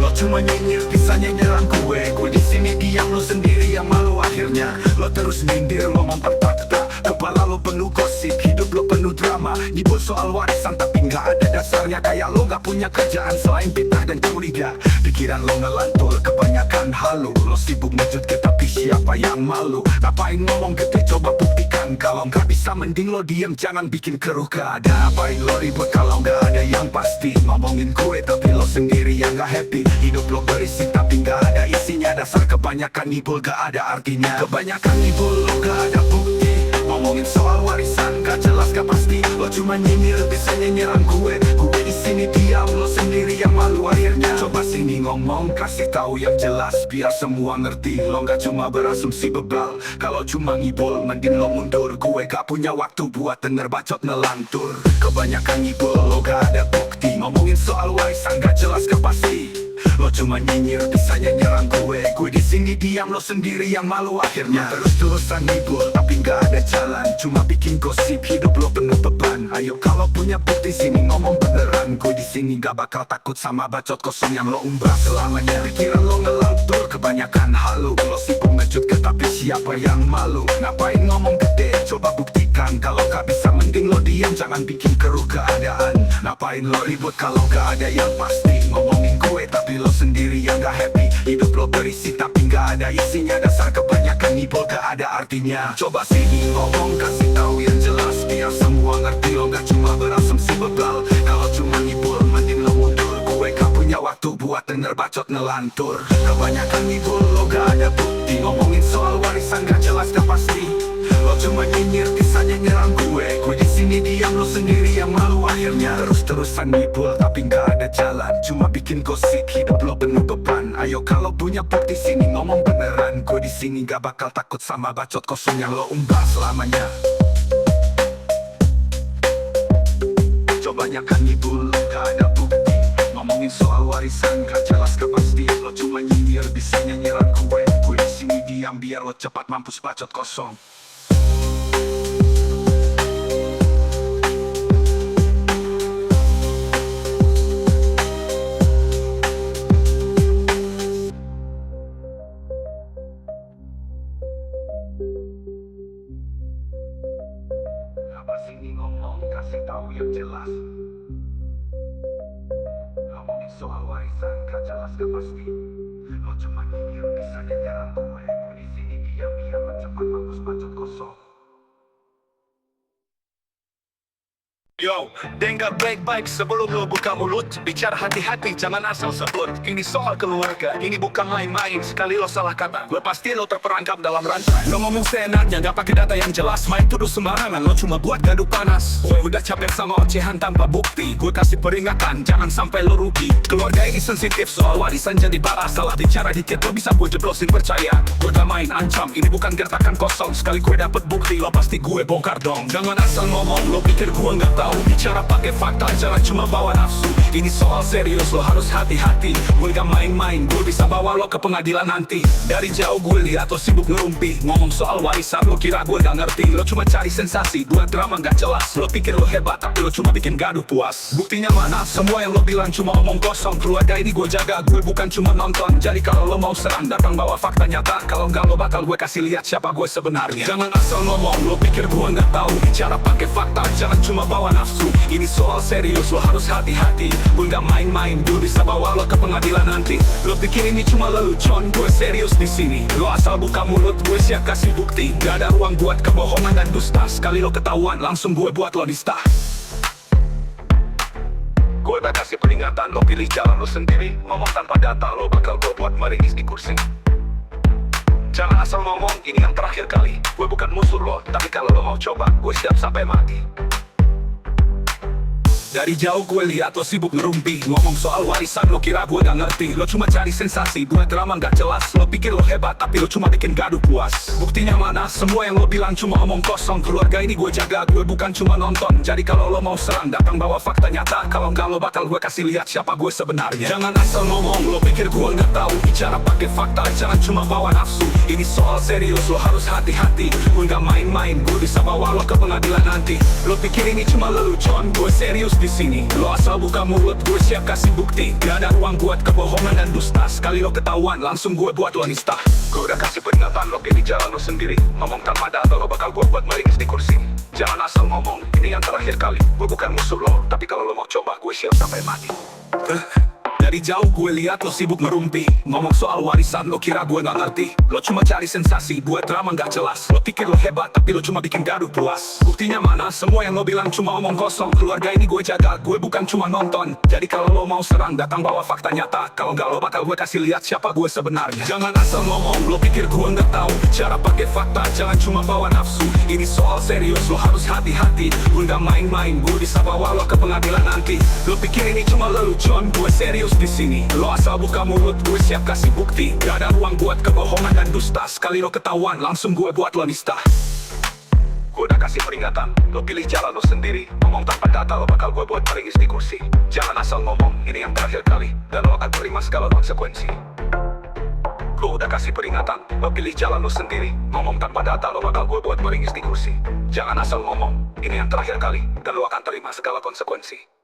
Lo cuma nyinyir, bisa nyerang gue. Gue di sini diam, lo sendiri yang malu akhirnya. Lo terus nyindir, lo mempertakta. Kepala lo penuh gosip, hidup lo penuh drama. Ngibul soal warisan tapi gak ada dasarnya. Kayak lo gak punya kerjaan selain fitnah dan curiga. Pikiran lo ngelantur, kebanyakan halu. Lo sibuk ngejut tapi siapa yang malu? Ngapain ngomong gede, coba buktikan. Kalau gak bisa mending lo diem, jangan bikin keruh. Gak ada apain lo ribut kalau gak ada yang pasti. Ngomongin gue tapi lo sendiri yang gak happy. Hidup lo berisi tapi gak ada isinya. Dasar kebanyakan ngibul gak ada artinya. Kebanyakan ngibul lo gak ada bukti. Ngomongin soal warisan gak jelas gak pasti. Lo cuma nyinyir, bisa nyerang gue. Gue di sini diam, lo sendiri yang malu akhirnya. Coba sini ngomong, kasih tahu yang jelas biar semua ngerti. Lo gak cuma berasumsi bebal. Kalau cuma ngibul, mending lo mundur. Gue gak punya waktu buat denger bacot ngelantur. Kebanyakan ngibul, lo gak ada bukti. Ngomongin soal warisan gak jelas gak pasti. Lo cuma nyinyir, bisa nyerang gue. Gue di sini diam, lo sendiri yang malu akhirnya. Terus-terusan ngibul tapi gak ada jalan. Cuma bikin gosip, hidup lo penuh beban. Ayo kalau punya bukti sini ngomong beneran. Gue di sini gak bakal takut sama bacot kosong yang lo umbah selamanya. Pikiran lo ngelantur, kebanyakan halu. Lo sibuk ngejut tapi siapa yang malu? Ngapain ngomong gede, coba buktikan. Kalau gak bisa mending lo diam, jangan bikin keruh keadaan. Ngapain lo ribut kalau gak ada yang pasti. Ngomongin gue tapi lo sendiri yang gak happy. Hidup lo berisi tapi gak ada isinya. Dasar kebanyakan ngibul gak ada artinya. Coba sini ngomong, kasih tahu yang jelas biar semua ngerti. Lo gak cuma berasumsi bebal. Kalau cuma ngibul mending lo mundur. Gue gak punya waktu buat denger bacot ngelantur. Kebanyakan ngibul lo gak ada bukti. Ngomongin soal warisan gak jelas gak pasti. Lo cuma nyinyir, bisa nyerang gue. Gue di sini diam, lo sendiri yang malu akhirnya. Terus-terusan ngibul tapi gak ada jalan. Cuma bikin gosip, hidup lo penuh beban. Ayo kalau punya bukti sini ngomong beneran. Gue di sini gak bakal takut sama bacot kosong yang lo umbah selamanya. Kebanyakan ngibul, gak ada bukti. Ngomongin soal warisan gak jelas gak pasti. Lo cuma nyinyir, bisa nyerang gue. Gue di sini diam biar lo cepat mampus bacot kosong. Sini ngomong, kasih tahu yang jelas. Ngomongin soal warisan gak jelas gak pasti. Lo cuma nyinyir, bisa nyerang gue. Gue di sini diam biar lo cepat mampus bacot kosong. Yo, dengar baik-baik sebelum lo buka mulut. Bicara hati-hati, jangan asal sebut. Ini soal keluarga, ini bukan main-main. Sekali lo salah kata, gue pasti lo terperangkap dalam rantai. Lo ngomong seenaknya, gak pakai data yang jelas. Main tuduh sembarangan, lo cuma buat gaduh panas. Gue udah capek sama ocehan tanpa bukti. Gue kasih peringatan, jangan sampai lo rugi. Keluarga ini sensitif, soal warisan jadi balas. Salah bicara dikit, lo bisa gue jeblosin percaya. Gue gak main ancam, ini bukan gertakan kosong. Sekali gue dapet bukti, lo pasti gue bongkar dong. Jangan asal ngomong, lo pikir gue gak tahu. Bicara pakai fakta, jangan cuma bawa nafsu. Ini soal serius, lo harus hati-hati. Gue gak main-main, gue bisa bawa lo ke pengadilan nanti. Dari jauh gue liat lo sibuk ngerumpi. Ngomong soal warisan, lo kira gue gak ngerti. Lo cuma cari sensasi, buat drama gak jelas. Lo pikir lo hebat, tapi lo cuma bikin gaduh puas. Buktinya mana? Semua yang lo bilang cuma omong kosong. Keluarga ini gue jaga, gue bukan cuma nonton. Jadi kalau lo mau serang, datang bawa fakta nyata. Kalau gak lo bakal gue kasih lihat siapa gue sebenarnya. Jangan asal ngomong, lo pikir gue gak tahu. Bicara pakai fakta, jangan cuma bawa nafsu. Ini soal serius, lo harus hati-hati. Gue gak main-main, gue bisa bawa lo ke pengadilan nanti. Lo pikir ini cuma lelucon, gue serius di sini. Lo asal buka mulut, gue siap kasih bukti. Gak ada ruang buat kebohongan dan dusta. Sekali lo ketahuan, langsung gue buat lo nista. Gue udah kasih peringatan, lo pilih jalan lo sendiri. Ngomong tanpa data, lo bakal gue buat meringis di kursi. Jangan asal ngomong, ini yang terakhir kali. Gue bukan musuh lo, tapi kalau lo mau coba, gue siap sampai mati. Dari jauh gue lihat lo sibuk ngerumpi. Ngomong soal warisan lo kira gue gak ngerti. Lo cuma cari sensasi, buat drama gak jelas. Lo pikir lo hebat tapi lo cuma bikin gaduh puas. Buktinya mana? Semua yang lo bilang cuma omong kosong. Keluarga ini gue jaga, gue bukan cuma nonton. Jadi kalau lo mau serang, datang bawa fakta nyata. Kalau enggak lo bakal gue kasih lihat siapa gue sebenarnya. Jangan asal ngomong, lo pikir gue gak tahu. Bicara pakai fakta, jangan cuma bawa nafsu. Ini soal serius, lo harus hati-hati. Gue gak main-main, gue bisa bawa lo ke pengadilan nanti. Lo pikir ini cuma lelucon, gue serius di sini. Lo asal buka mulut, gue siap kasih bukti. Gak ada ruang buat kebohongan dan dusta. Sekali lo ketahuan, langsung gue buat lo nista. Gue udah kasih peringatan, lo pilih jalan lo sendiri. Ngomong tanpa data, lo bakal gue buat meringis di kursi. Jangan asal ngomong, ini yang terakhir kali. Gue bukan musuh lo, tapi kalau lo mau coba, gue siap sampai mati. Dari jauh gue lihat lo sibuk ngerumpi. Ngomong soal warisan lo kira gue gak ngerti. Lo cuma cari sensasi, buat drama gak jelas. Lo pikir lo hebat tapi lo cuma bikin gaduh puas. Buktinya mana? Semua yang lo bilang cuma omong kosong. Keluarga ini gue jaga, gue bukan cuma nonton. Jadi kalau lo mau serang, datang bawa fakta nyata. Kalau gak lo bakal gue kasih lihat siapa gue sebenarnya. Jangan asal ngomong, lo pikir gue gak tahu. Bicara pakai fakta, jangan cuma bawa nafsu. Ini soal serius, lo harus hati-hati. Gue gak main-main, gue bisa bawa lo ke pengadilan nanti. Lo pikir ini cuma lelucon, gue serius di sini. Lo asal buka mulut, gue siap kasih bukti. Gak ada ruang buat kebohongan dan dusta. Sekali lo ketahuan, langsung gue buat lo nista. Gue udah kasih peringatan, lo pilih jalan lo sendiri. Ngomong tanpa data, lo bakal gue buat meringis di kursi. Jangan asal ngomong, ini yang terakhir kali. Dan lo akan terima segala konsekuensi. Gue udah kasih peringatan, lo pilih jalan lo sendiri. Ngomong tanpa data, lo bakal gue buat meringis di kursi. Jangan asal ngomong, ini yang terakhir kali. Dan lo akan terima segala konsekuensi.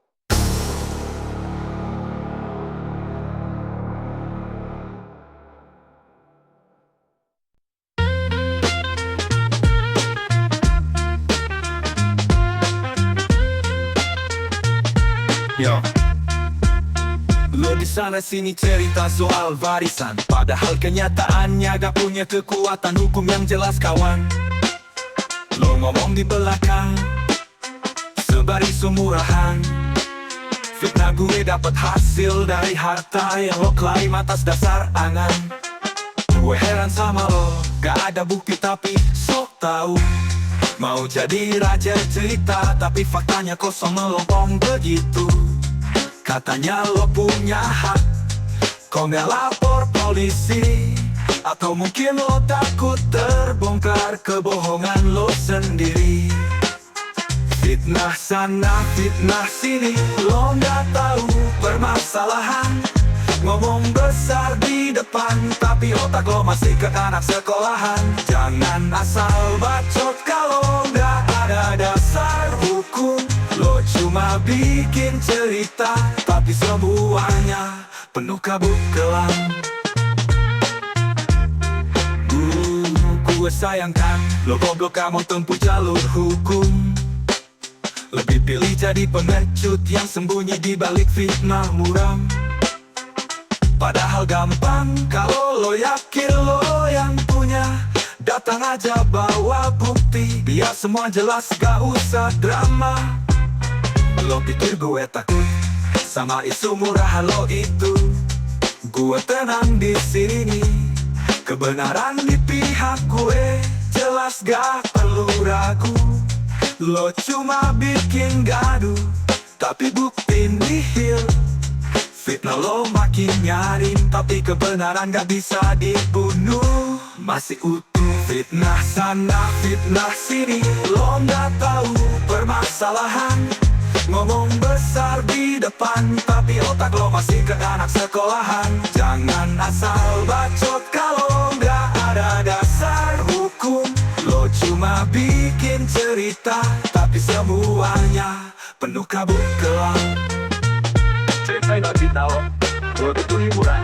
Yo. Lo di sana sini cerita soal warisan, padahal kenyataannya gak punya kekuatan hukum yang jelas kawan. Lo ngomong di belakang, sebari sumurahan. Fitnah gue dapat hasil dari harta yang lo klaim atas dasar angan. Gue heran sama lo, gak ada bukti tapi sok tahu. Mau jadi raja cerita, tapi faktanya kosong melopong begitu. Katanya lo punya hak, kok nggak lapor polisi? Atau mungkin lo takut terbongkar kebohongan lo sendiri? Fitnah sana, fitnah sini, lo nggak tahu permasalahan. Ngomong besar di depan, tapi otak lo masih ke anak sekolahan. Jangan asal bacot kalau nggak ada dasar hukum. Lo cuma bikin cerita, tapi semuanya penuh kabut kelam. Gue sayangkan lo goblok kamu tempuh jalur hukum. Lebih pilih jadi pengecut yang sembunyi di balik fitnah muram. Padahal gampang kalau lo yakin lo yang punya. Datang aja bawa bukti, biar semua jelas gak usah drama. Lo pikir gue takut sama isu murahan lo itu? Gue tenang di sini, kebenaran di pihak gue, jelas gak perlu ragu. Lo cuma bikin gaduh, tapi bukti nihil. Fitnah lo makin nyaring, tapi kebenaran gak bisa dibunuh, masih utuh. Fitnah sana, fitnah sini, lo gak tahu permasalahan. Ngomong besar di depan, tapi otak lo masih ke anak sekolahan. Jangan asal bacot kalau gak ada dasar hukum. Lo cuma bikin cerita, tapi semuanya penuh kabut kelam. Ceritain lagi tau, gue butuh hiburan.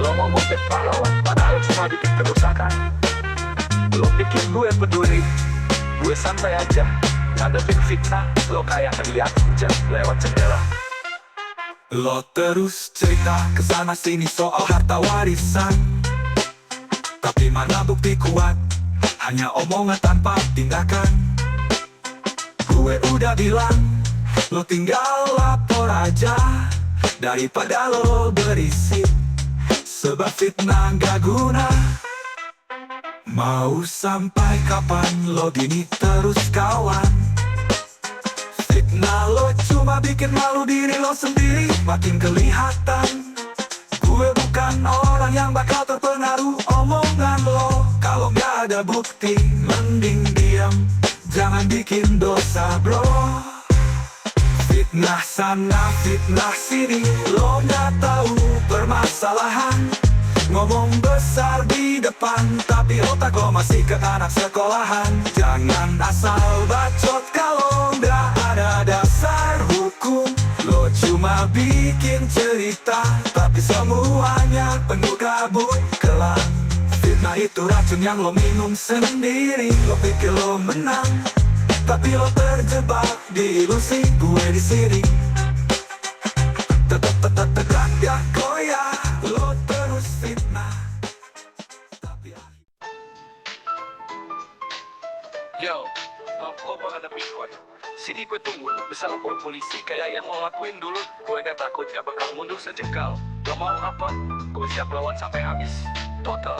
Lo mau ngopet pahlawan, padahal cuma bikin kerusakan. Lo pikir gue peduli, gue santai aja. Ngadepin fitnah, lo kayak ngeliat hujan lewat jendela. Lo terus cerita kesana sini soal harta warisan, tapi mana bukti kuat? Hanya omongan tanpa tindakan. Gue udah bilang, lo tinggal lapor aja daripada lo berisik, sebab fitnah gak guna. Mau sampai kapan lo gini terus kawan? Fitnah lo cuma bikin malu diri lo sendiri, makin kelihatan. Gue bukan orang yang bakal terpengaruh omongan lo. Kalau gak ada bukti, mending diam, jangan bikin dosa bro. Fitnah sana, fitnah sini, lo gak tahu permasalahan. Ngomong besar di depan, tapi otak lo masih ke anak sekolahan. Jangan asal bacot kalau gak ada dasar hukum. Lo cuma bikin cerita, tapi semuanya penuh kabut kelam. Fitnah itu racun yang lo minum sendiri. Lo pikir lo menang, tapi lo terjebak di ilusi. Gue di sini tetap tegak ya goyah. Lo terus fitnah, tapi Yo, aku menghadapi gue. Sini gue tunggu, bisa lapor polisi kayak yang mau lakuin dulu. Gue gak takut, gak bakal mundur sejengkal. Lo mau apa? Gue siap lawan sampai habis. Total.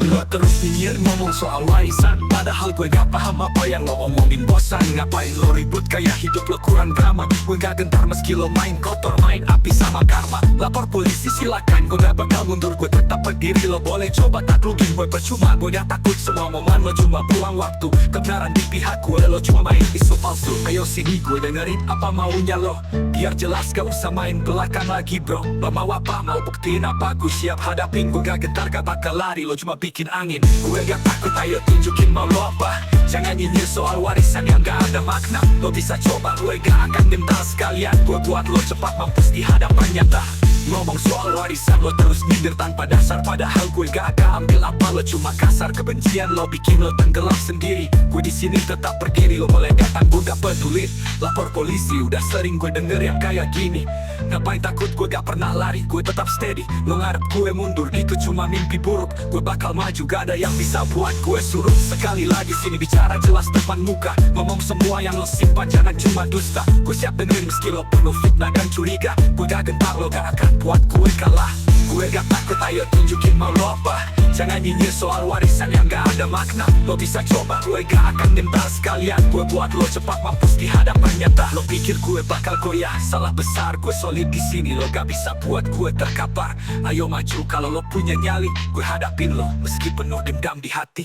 Lo terus nyinyir ngomong soal warisan, padahal gue gak paham apa yang lo omongin. Bosan, ngapain lo ribut kayak hidup lo kurang drama. Gue gak gentar meski lo main kotor, main api sama karma. Lapor polisi silakan, gue gak bakal mundur. Gue tetap berdiri, lo boleh coba taklukin gue percuma. Gue gak takut semua momen lo cuma buang waktu. Kebenaran di pihak gue, lo cuma main isu palsu. Ayo sini gue dengerin apa maunya lo, biar jelas gak usah main belakang lagi bro. Lo mau apa, mau buktiin apa, gue siap hadapin. Gue gak gentar, gak bakal lari, lo cuma bikin angin. Gue gak takut, ayo tunjukin mau lo apa. Jangan nyinyir soal warisan yang gak ada makna. Lo bisa coba, gue gak akan minta sekalian. Gue buat lo cepat mampus di hadapan nyata. Ngomong soal warisan lo terus nyindir tanpa dasar, padahal gue gak ambil apa. Lo cuma kasar, kebencian lo bikin lo tenggelam sendiri. Gue di sini tetap berdiri, lo boleh datang, gue gak peduli. Lapor polisi, udah sering gue denger yang kayak gini. Ngapain takut, gue gak pernah lari, gue tetap steady. Lo ngarep gue mundur, itu cuma mimpi buruk. Gue bakal maju, gak ada yang bisa buat gue surut. Sekali lagi sini bicara jelas depan muka. Ngomong semua yang lo simpan, jangan cuma dusta. Gue siap dengerin meski lo penuh fitnah dan curiga. Gue gak gentar, lo gak akan buat gue kalah. Gue gak takut, ayo tunjukin mau lo apa. Jangan nyinyir soal warisan yang gak ada makna. Lo bisa coba, gue gak akan minta sekalian. Gue buat lo cepat mampus di hadapan nyata. Lo pikir gue bakal goyah, salah besar. Gue solid di sini, lo gak bisa buat gue terkapar. Ayo maju kalau lo punya nyali, gue hadapin lo meski penuh dendam di hati.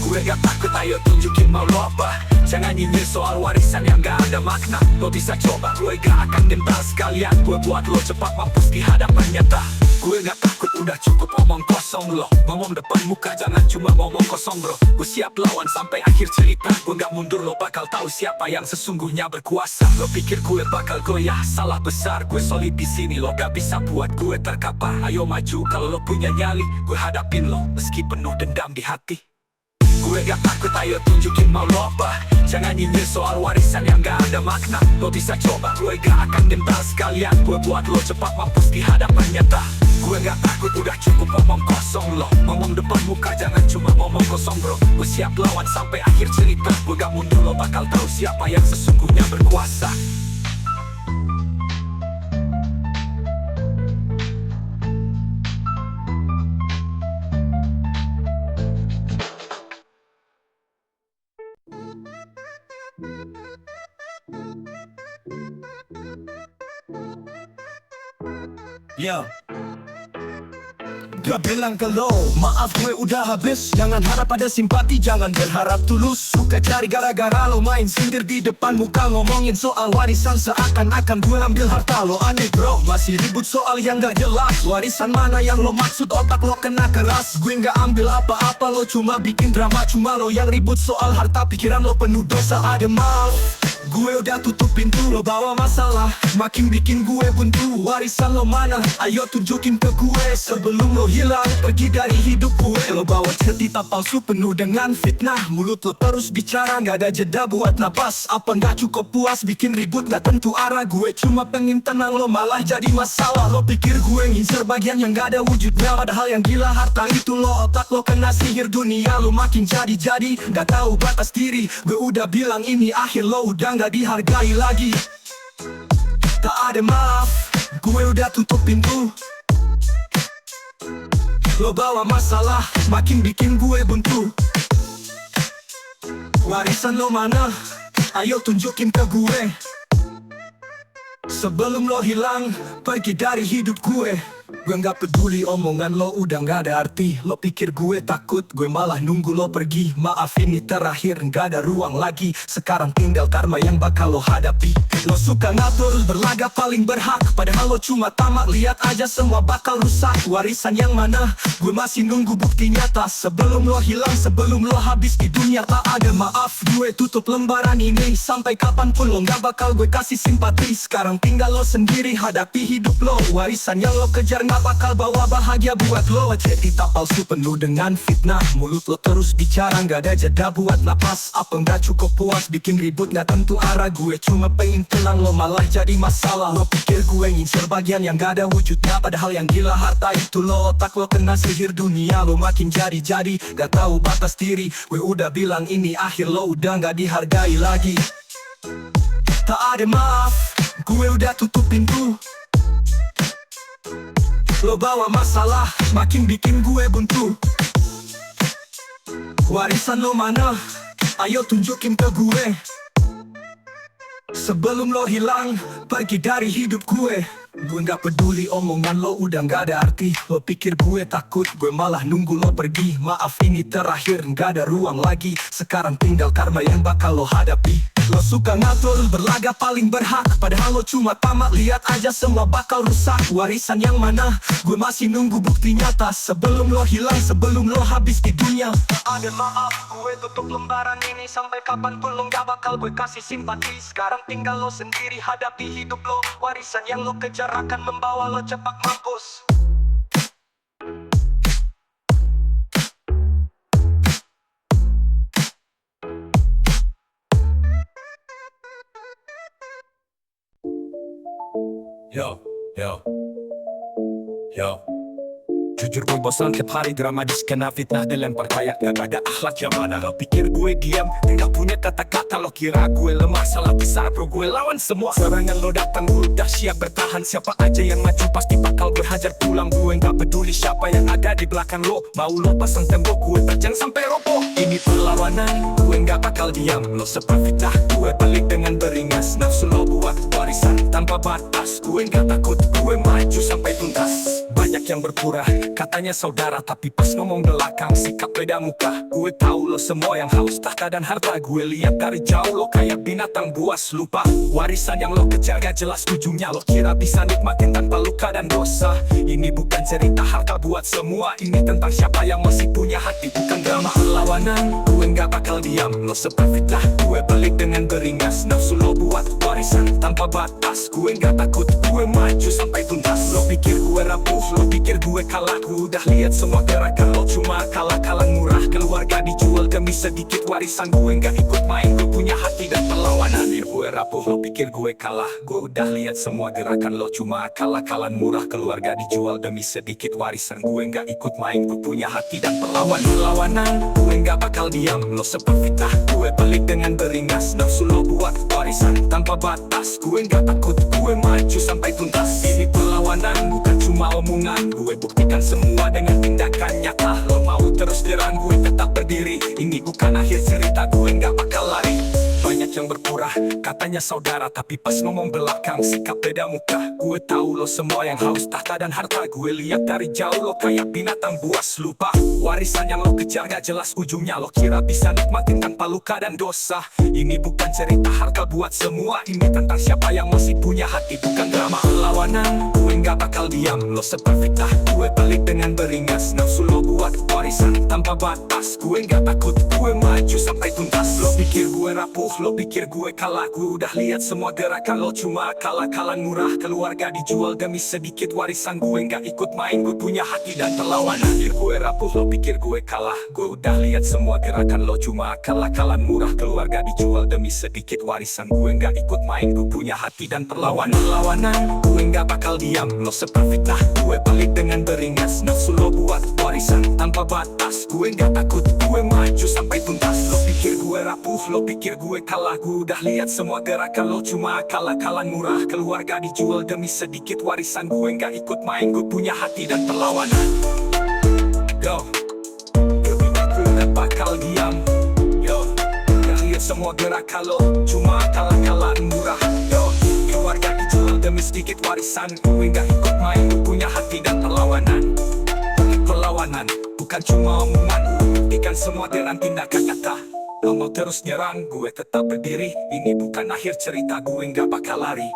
Gue gak takut, ayo tunjukin mau lo apa. Jangan nyinyir soal warisan yang gak ada makna. Lo bisa coba, gue gak akan minta sekalian. Gue buat lo cepat mampus di hadapan nyata. Gue gak takut, udah cukup omong kosong lo. Ngomong depan muka, jangan cuma ngomong kosong bro. Gue siap lawan sampai akhir cerita. Gue gak mundur, lo bakal tahu siapa yang sesungguhnya berkuasa. Lo pikir gue bakal goyah, salah besar. Gue solid di sini, lo gak bisa buat gue terkapar. Ayo maju kalau lo punya nyali, gue hadapin lo meski penuh dendam di hati. Gue gak takut, ayo tunjukin mau lo apa. Jangan nyinyir soal warisan yang gak ada makna. Lo bisa coba, gue gak akan minta sekalian. Gue buat lo cepat mampus di hadapan nyata. Gue gak takut, udah cukup omong kosong lo. Ngomong depan muka, jangan cuma ngomong kosong bro. Gue siap lawan sampai akhir cerita. Gue gak mundur, lo bakal tahu siapa yang sesungguhnya berkuasa. Yo, gue bilang ke lo, maaf gue udah habis. Jangan harap ada simpati, jangan berharap tulus. Suka cari gara-gara lo main sindir di depan muka. Ngomongin soal warisan seakan-akan gue ambil harta lo. Aneh bro, masih ribut soal yang gak jelas. Warisan mana yang lo maksud, otak lo kena keras. Gue gak ambil apa-apa, lo cuma bikin drama. Cuma lo yang ribut soal harta, pikiran lo penuh dosa. Ada mal, Gue udah tutup pintu, lo bawa masalah makin bikin gue buntu. Warisan lo mana? Ayo tunjukin ke gue sebelum lo hilang pergi dari hidup gue. Lo bawa cerita palsu penuh dengan fitnah. Mulut lo terus bicara, gak ada jeda buat napas. Apa gak cukup puas bikin ribut gak tentu arah. Gue cuma pengen tenang, lo malah jadi masalah. Lo pikir gue ngincer bagian yang gak ada wujudnya, padahal yang gila harta itu lo. Otak lo kena sihir dunia, lo makin jadi-jadi gak tahu batas diri. Gue udah bilang ini akhir, lo udah gak dihargai lagi. Tak ada maaf, gue udah tutup pintu. Lo bawa masalah, makin bikin gue buntu. Warisan lo mana? Ayo tunjukin ke gue sebelum lo hilang pergi dari hidup gue. Gue gak peduli omongan lo udah gak ada arti. Lo pikir gue takut, gue malah nunggu lo pergi. Maaf ini terakhir, gak ada ruang lagi. Sekarang tinggal karma yang bakal lo hadapi. Lo suka ngatur, berlaga paling berhak, padahal lo cuma tamak, lihat aja semua bakal rusak. Warisan yang mana? Gue masih nunggu bukti nyata. Sebelum lo hilang, sebelum lo habis di dunia. Tak ada maaf, gue tutup lembaran ini. Sampai kapanpun lo gak bakal gue kasih simpati. Sekarang tinggal lo sendiri, hadapi hidup lo. Warisan yang lo kejar gak bakal bawa bahagia buat lo. Cerita palsu penuh dengan fitnah. Mulut lo terus bicara, gak ada jeda buat napas. Apa gak cukup puas bikin ribut gak tentu arah. Gue cuma pengen tenang, lo malah jadi masalah. Lo pikir gue ngincer bagian yang gak ada wujudnya, padahal yang gila harta itu lo. Otak lo kena sihir dunia, lo makin jadi-jadi gak tahu batas diri. Gue udah bilang ini akhir, lo udah gak dihargai lagi. Tak ada maaf, gue udah tutup pintu. Lo bawa masalah, makin bikin gue buntu. Warisan lo mana? Ayo tunjukin ke gue sebelum lo hilang pergi dari hidup gue. Gue gak peduli omongan lo udah gak ada arti. Lo pikir gue takut, gue malah nunggu lo pergi. Maaf ini terakhir, gak ada ruang lagi. Sekarang tinggal karma yang bakal lo hadapi. Lo suka ngatur, berlaga paling berhak, padahal lo cuma tamak, lihat aja semua bakal rusak. Warisan yang mana? Gue masih nunggu bukti nyata. Sebelum lo hilang, sebelum lo habis di dunia. Tak ada maaf, gue tutup lembaran ini. Sampai kapanpun lo gak bakal gue kasih simpati. Sekarang tinggal lo sendiri, hadapi hidup lo. Warisan yang lo kejar akan membawa lo cepat mampus. Yo, yo, yo. Jujur gue bosan tiap hari drama di skena fitnah dilempar kayak gak ada akhlak. Yang mana lo pikir gue diam, gak punya kata-kata. Lo kira gue lemah, salah besar bro, gue lawan semua. Serangan lo datang, gue udah siap bertahan. Siapa aja yang maju pasti bakal berhajar pulang. Gue gak peduli siapa yang ada di belakang lo. Mau lo pasang tembok, gue terjang sampai roboh. Ini perlawanan, gue gak bakal diam. Lo sebar fitnah, gue balik dengan beringas. Nafsu lo buat warisan tanpa batas. Gue gak takut, gue maju sampai tuntas. Banyak yang berpura, katanya saudara, tapi pas ngomong belakang sikap beda muka. Gue tahu lo semua yang haus tahta dan harta. Gue lihat dari jauh lo kayak binatang buas. Lupa warisan yang lo kejar gak jelas ujungnya. Lo kira bisa nikmatin tanpa luka dan dosa. Ini bukan cerita harta buat semua. Ini tentang siapa yang masih punya hati, bukan drama perlawanan. Gue gak bakal diam, lo sebar fitnah, gue balik dengan beringas. Nafsu lo buat warisan tanpa batas. Gue gak takut, gue maju sampai tuntas. Lo pikir gue rapuh, lo pikir gue kalah. Gue udah lihat semua gerakan lo, cuma kalah-kalah murah. Keluarga dijual demi sedikit warisan. Gue gak ikut main, gue punya hati dan perlawanan. Ya gue rapuh, lo pikir gue kalah. Gue udah lihat semua gerakan lo, cuma kalah-kalah murah. Keluarga dijual demi sedikit warisan. Gue gak ikut main, gue punya hati dan perlawanan. Gue gak bakal diam, lo sebar fitnah, gue balik dengan beringas. Nafsu lo buat warisan tanpa batas. Gue gak takut, gue maju sampai tuntas. Ini perlawanan, bukan cuma omongan. Gue buktikan semua dengan tindakan nyata. Lo mau terus derang, gue tetap berdiri. Ini bukan akhir cerita, gue gak bakal lari. Banyak yang berpura, katanya saudara, tapi pas ngomong belakang sikap beda muka. Gue tahu lo semua yang haus tahta dan harta. Gue lihat dari jauh lo kayak binatang buas lupa. Warisan yang lo kejar gak jelas ujungnya. Lo kira bisa nikmatin tanpa luka dan dosa. Ini bukan cerita harga buat semua. Ini tentang siapa yang masih punya hati, bukan drama perlawanan. Gue gak bakal diam, lo seperfitah. Gue balik dengan beringas. Nafsu lo buat warisan tanpa batas. Gue gak takut, gue maju sampai tuntas. Lo pikir gue rapuh, lo pikir gue kalah. Gue udah lihat semua gerakan lo, cuma kalah-kalah murah. Keluarga dijual demi sedikit warisan. Gue gak ikut main, gue punya hati dan perlawanan. Pikir gue rapuh, lo pikir gue kalah. Gue udah lihat semua gerakan lo, cuma kalah-kalah murah. Keluarga dijual demi sedikit warisan. Gue gak ikut main, gue punya hati dan perlawanan. Gue gak bakal diam, lo seperfitah. Gue balik dengan beringas. Nafsu lo buat warisan tanpa batas. Gue gak takut, gue maju sampai tuntas. Lo pikir gue rapuh, lo pikir gue kalah. Gue udah lihat semua gerakan lo, cuma kalah-kalah murah. Keluarga dijual demi sedikit warisan. Gue gak ikut main, gue punya hati dan perlawanan. Go, gue gak bakal diam. Yo, gak lihat semua gerakan lo, cuma kalah-kalah murah. Yo, keluarga dijual demi sedikit warisan. Gue gak ikut main, gue punya hati dan perlawanan. Perlawanan bukan cuma omongan, buktikan semua dengan tindakan nyata. Lo mau terus nyerang, gue tetap berdiri. Ini bukan akhir cerita, gue gak bakal lari.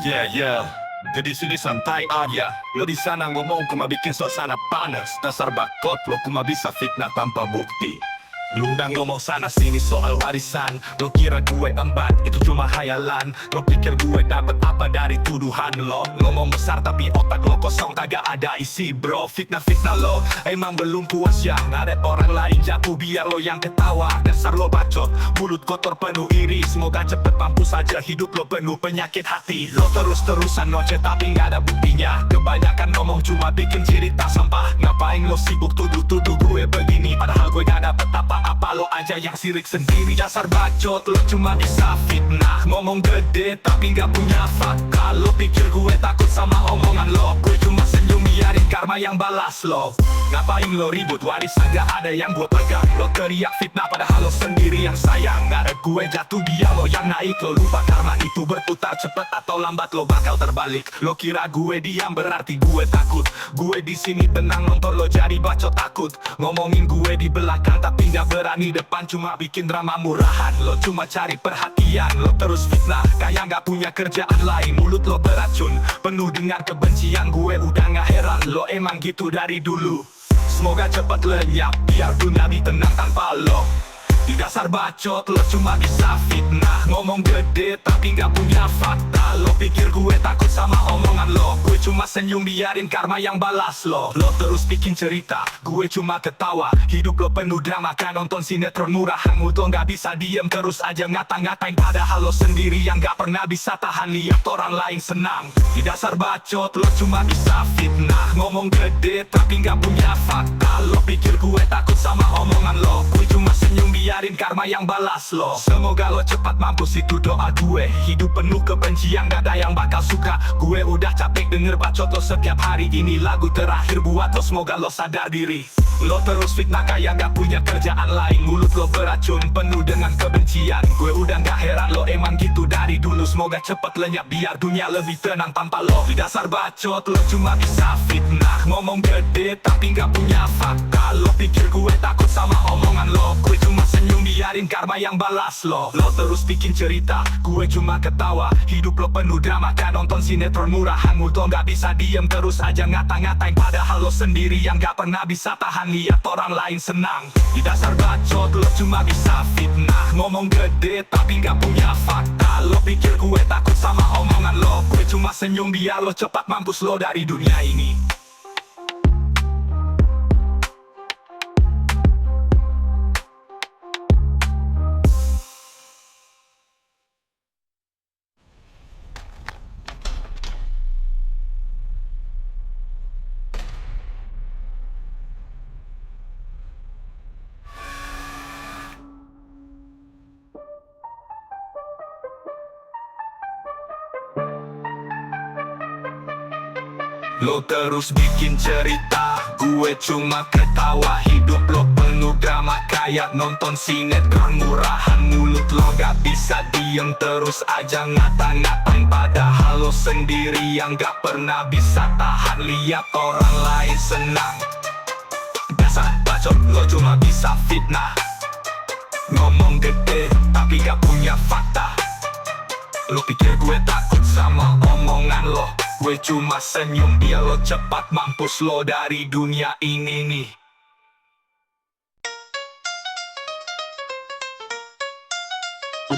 Yeah. Jadi sini santai aja. Lo di sana ngomong cuma bikin suasana panas. Dasar bakot lo cuma bisa fitnah tanpa bukti. Lu udah ngomong sana sini soal warisan. Lo kira gue embat, itu cuma hayalan. Lo pikir gue dapet apa dari tuduhan lo. Ngomong besar tapi otak lo kosong, kagak ada isi bro. Fitnah lo, emang belum puas ya. Ngaret orang lain jatuh biar lo yang ketawa. Dasar lo bacot, mulut kotor penuh iri. Semoga cepet mampus saja, hidup lo penuh penyakit hati. Lo terus-terusan ngoceh tapi gak ada buktinya. Kebanyakan ngomong cuma bikin cerita sampah. Ngapain lo sibuk tuduh-tuduh gue begini, padahal gue gak dapet apa lo aja yang sirik sendiri. Dasar bacot, lo cuma bisa fitnah. Ngomong gede tapi gak punya fakta. Lo pikir gue takut sama omongan lo. Gue cuma senyum biarin karma yang balas lo. Ngapain lo ribut, warisan gak ada yang gue pegang. Lo teriak fitnah padahal lo sendiri yang sayang. Gak ada gue jatuh dia lo yang naik. Lo lupa karma itu berputar, cepet atau lambat lo bakal terbalik. Lo kira gue diam berarti gue takut. Gue di sini tenang nonton lo jadi bacot takut. Ngomongin gue di belakang tapi gak berani depan, cuma bikin drama murahan. Lo cuma cari perhatian, lo terus fitnah kayak gak punya kerjaan lain. Mulut lo beracun, penuh dengan kebencian. Gue udah gak heran, lo emang gitu dari dulu. Semoga cepat lenyap, biar dunia tenang tanpa lo. Di dasar bacot, lo cuma bisa fitnah. Ngomong gede tapi gak punya fakta. Lo pikir gue takut sama omongan lo. Gue cuma senyum biarin karma yang balas lo. Lo terus bikin cerita, gue cuma ketawa. Hidup lo penuh drama kan nonton sinetron murahan. Mulut lo gak bisa diem, terus aja ngata-ngatain. Padahal lo sendiri yang gak pernah bisa tahan lihat orang lain senang. Di dasar bacot, lo cuma bisa fitnah. Ngomong gede tapi gak punya fakta. Lo pikir gue takut sama omongan lo. Gue cuma senyum biarin karma yang balas lo. Semoga lo cepat mampus, itu doa gue. Hidup penuh kebencian, gak ada yang bakal suka. Gue udah capek denger bacot lo setiap hari. Ini lagu terakhir buat lo, semoga lo sadar diri. Lo terus fitnah kayak gak punya kerjaan lain. Mulut lo beracun, penuh dengan kebencian. Gue udah gak heran, lo emang gitu dari dulu. Semoga cepet lenyap biar dunia lebih tenang tanpa lo. Di dasar bacot, lo cuma bisa fitnah. Ngomong gede tapi gak punya fakta. Lo pikir gue takut sama omongan lo. Gue cuma senyum biarin karma yang balas lo. Lo terus bikin cerita, gue cuma ketawa. Hidup lo penuh drama kan nonton sinetron murahan. Mulut lo gak bisa diem, terus aja ngata-ngatain. Padahal lo sendiri yang gak pernah bisa tahan lihat orang lain senang. Di dasar bacot, lo cuma bisa fitnah. Ngomong gede tapi gak punya fakta. Lo pikir gue takut sama omongan lo. Gue cuma senyum biar lo cepat mampus lo dari dunia ini. Lo terus bikin cerita, gue cuma ketawa. Hidup lo penuh drama kayak nonton sinetron murahan. Mulut lo gak bisa diem, terus aja ngata-ngatain. Padahal lo sendiri yang gak pernah bisa tahan. Lihat orang lain senang, dasar bacot, lo cuma bisa fitnah. Ngomong gede tapi gak punya fakta. Lo pikir gue takut sama omongan lo? Gue cuma senyum biar lo cepat mampus lo dari dunia ini nih.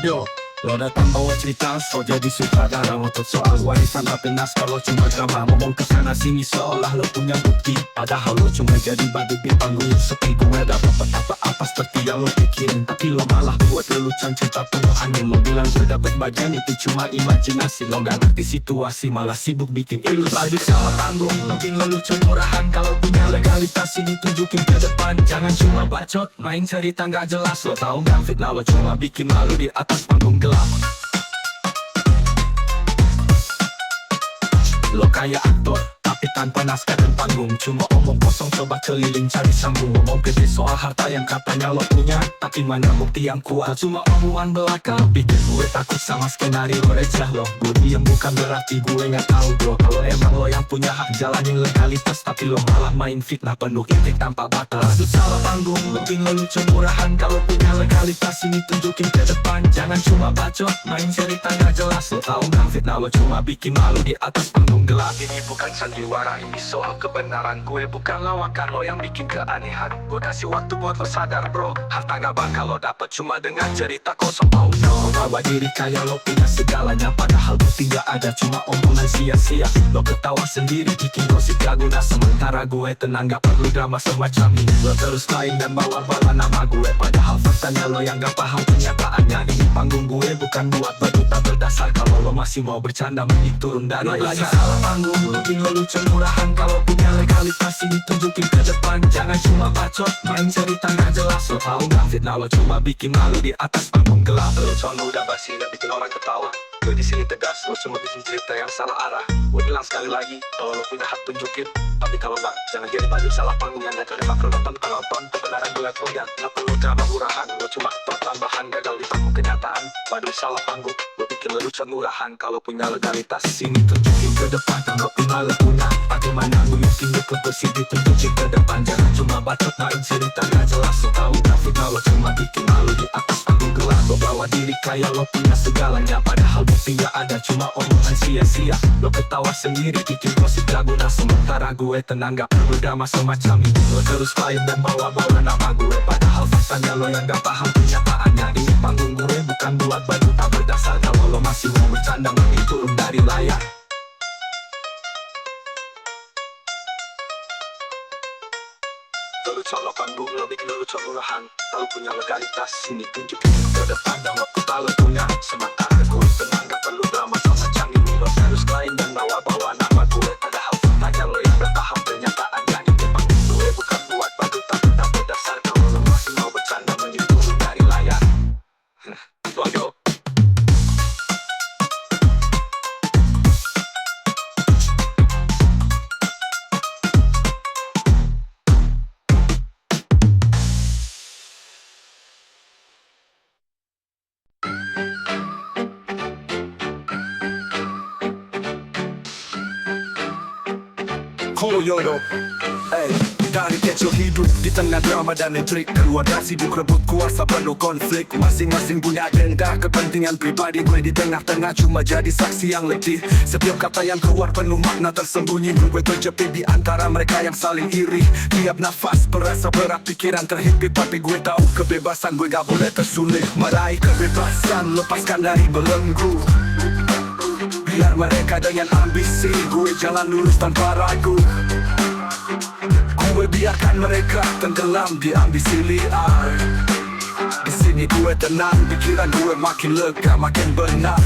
Yo, lo datang bawa cerita, so jadi sutradara ngotot soal warisan apa naskah. Lo cuma drama, ngomong kesana sini seolah lo punya bukti. Padahal lo cuma jadi badu di panggung sepi. Gue dapat apa-apa seperti yang lo pikirin, tapi lo malah buat lelucon cerita penuh angin. Lo bilang gue dapet bagian itu cuma imajinasi. Lo gak ngerti situasi, malah sibuk bikin ilustrasi. Salah panggung, bikin lelucon murahan. Kalau punya legalitas ini tunjukin ke depan. Jangan cuma bacot, main cerita gak jelas. Lo tau gak fitnah, lo cuma bikin malu di atas panggung gelap. Lo kayak aktor, tapi tanpa naskah dan panggung. Cuma omong kosong, coba keliling cari sambung. Ngomong gede soal harta yang katanya lo punya, tapi mana bukti yang kuat? Cuma omongan belaka, bikin gue takut sama skenario receh lo. Gue diem bukan berarti gue gak tahu bro. Kalau emang lo yang punya hak jalanin legalitas, tapi lo malah main fitnah penuh kritik tanpa batas. Itu salah panggung, bikin lelucon murahan. Kalau punya legalitas ini tunjukin ke depan. Jangan cuma bacot, main cerita gak jelas. Lo tau gak fitnah, lo cuma bikin malu di atas panggung gelap. Ini bukan sandiwara, ini soal kebenaran. Gue bukan lawakan lo yang bikin keanehan. Gue kasih waktu buat lo sadar bro, harta gak bakal lo dapet cuma dengan cerita kosong. Oh no, bawa diri kayak lo punya segalanya, padahal bukti gak ada, cuma omongan sia-sia. Lo ketawa sendiri, bikin gosip gak guna. Sementara gue tenang, gak perlu drama semacam ini. Lo terus main dan bawa-bawa nama gue, padahal faktanya lo yang gak paham kenyataannya. Ini panggung gue bukan buat batu tak berdasar. Kalau lo masih mau bercanda, mending turun dari lagi. Salah panggung, bikin lelucon murahan. Kalau punya legalitas ini tunjukin ke depan. Jangan cuma bacot, main cerita gak jelas. Lo tau gak fitnah, lo cuma bikin malu di atas panggung gelap. Lelucon udah basi, gak bikin orang ketawa. Gue disini tegas, lo cuma bikin cerita yang salah arah. Gue bilang sekali lagi, kalau lo punya hak tunjukin. Tapi kalau gak, jangan jadi baju salah panggung yang gak ada bakal nonton. Kalau nonton, kebenaran gue liat. Gak perlu drama murahan, lo cuma aktor tambahan. Gagal di panggung kenyataan, baju salah panggung. Lo bikin lelucon murahan, kalau punya legalitas ini tunjukin ke depan. Tanggap tinggal lo punya, bagaimana gue yakin lo bersih ditunjukin ke depan. Jangan cuma bacot, main cerita gak jelas. Lo tau gak fitnah, lo cuma bikin malu di atas panggung gelap. Lo bawa diri kayak lo punya segalanya, padahal bukti gak ada, cuma omongan sia-sia. Lo ketawa sendiri, bikin gosip gak guna. Sementara gue tenang, gak perlu drama semacam ini. Lo terus main dan bawa-bawa nama gue, padahal faktanya lo yang gak paham kenyataannya. Ini panggung gue bukan buat baju tak berdasar. Kalau lo masih mau bercanda, mending turun dari layar. Lelucon lo panggung, lo bikin lelucon murahan. Kalau punya legalitas, ini tunjukin ke depan. Dan waktu tak lo punya, sementara gue tenang, gak perlu drama semacam ini. Lo harus lain dan bawa-bawa nama gue, padahal faktanya lo yang bertahap kenyataannya. Ini panggung gue bukan buat badu tak berdasar. Kalau lo masih mau bercanda, mending turun dari layar. Yo. Yo, dari kecil hidup di tengah drama dan intrik. Keluarga sibuk rebut kuasa penuh konflik. Masing-masing punya agenda, kepentingan pribadi. Gue di tengah-tengah cuma jadi saksi yang letih. Setiap kata yang keluar penuh makna tersembunyi. Gue terjepit di antara mereka yang saling iri. Tiap nafas berasa berat, pikiran terhimpit. Tapi gue tahu kebebasan gue gak boleh tersulit. Meraih kebebasan, lepaskan dari belenggu. Biar mereka dengan ambisi, gue jalan lurus tanpa ragu. Gue biarkan mereka tenggelam di ambisi liar. Di sini gue tenang, pikiran gue makin lega, makin benar.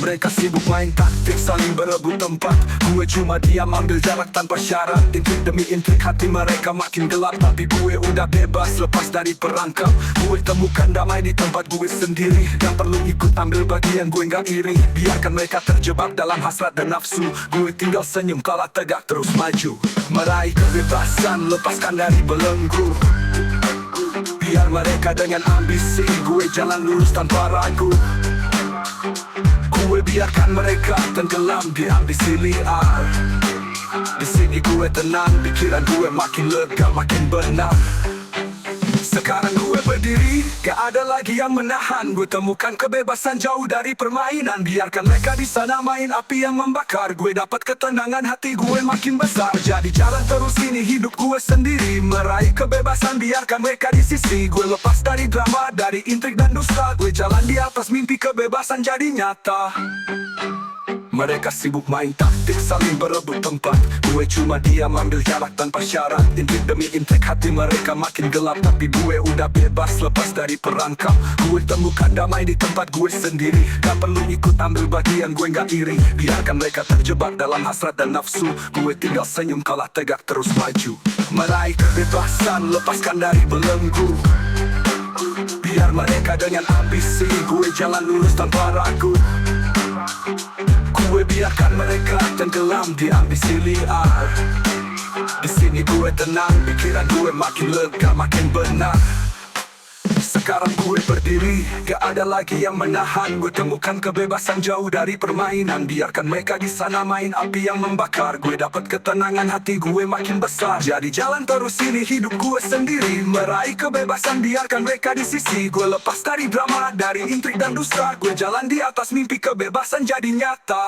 Mereka Mereka sibuk main taktik, saling berebut tempat. Gue cuma diam ambil jarak tanpa syarat. Intrik demi intrik hati mereka makin gelap. Tapi gue udah bebas lepas dari perangkap. Gue temukan damai di tempat gue sendiri. Gak perlu ikut ambil bagian, gue gak iri. Biarkan mereka terjebak dalam hasrat dan nafsu. Gue tinggal senyum kala tegak terus maju. Meraih kebebasan, lepaskan dari belenggu. Biar mereka dengan ambisi, gue jalan lurus tanpa ragu. Gue biarkan mereka tenggelam di ambisi liar. Di sini gue tenang, pikiran gue makin lega, makin benar. Sekarang gue berdiri, gak ada lagi yang menahan. Gue temukan kebebasan jauh dari permainan. Biarkan mereka di sana main api yang membakar. Gue dapat ketenangan, hati gue makin besar. Jadi jalan terus ini hidup gue sendiri. Meraih kebebasan, biarkan mereka di sisi. Gue lepas dari drama, dari intrik dan dusta. Gue jalan di atas mimpi, kebebasan jadi nyata. Mereka sibuk main taktik, saling berebut tempat. Gue cuma diam ambil jarak tanpa syarat. Intrik demi intrik hati mereka makin gelap. Tapi gue udah bebas lepas dari perangkap. Gue temukan damai di tempat gue sendiri. Gak perlu ikut ambil bagian, gue gak iri. Biarkan mereka terjebak dalam hasrat dan nafsu. Gue tinggal senyum kala tegak terus maju. Meraih kebebasan, lepaskan dari belenggu. Biar mereka dengan ambisi, gue jalan lurus tanpa ragu. Gue biarkan mereka tenggelam di ambisi liar. Di sini gue tenang, pikiran gue makin lega, makin benar. Sekarang gue berdiri, gak ada lagi yang menahan. Gue temukan kebebasan jauh dari permainan. Biarkan mereka di sana main api yang membakar. Gue dapat ketenangan, hati gue makin besar. Jadi jalan terus ini hidup gue sendiri. Meraih kebebasan, biarkan mereka di sisi. Gue lepas dari drama, dari intrik dan dusta. Gue jalan di atas mimpi, kebebasan jadi nyata.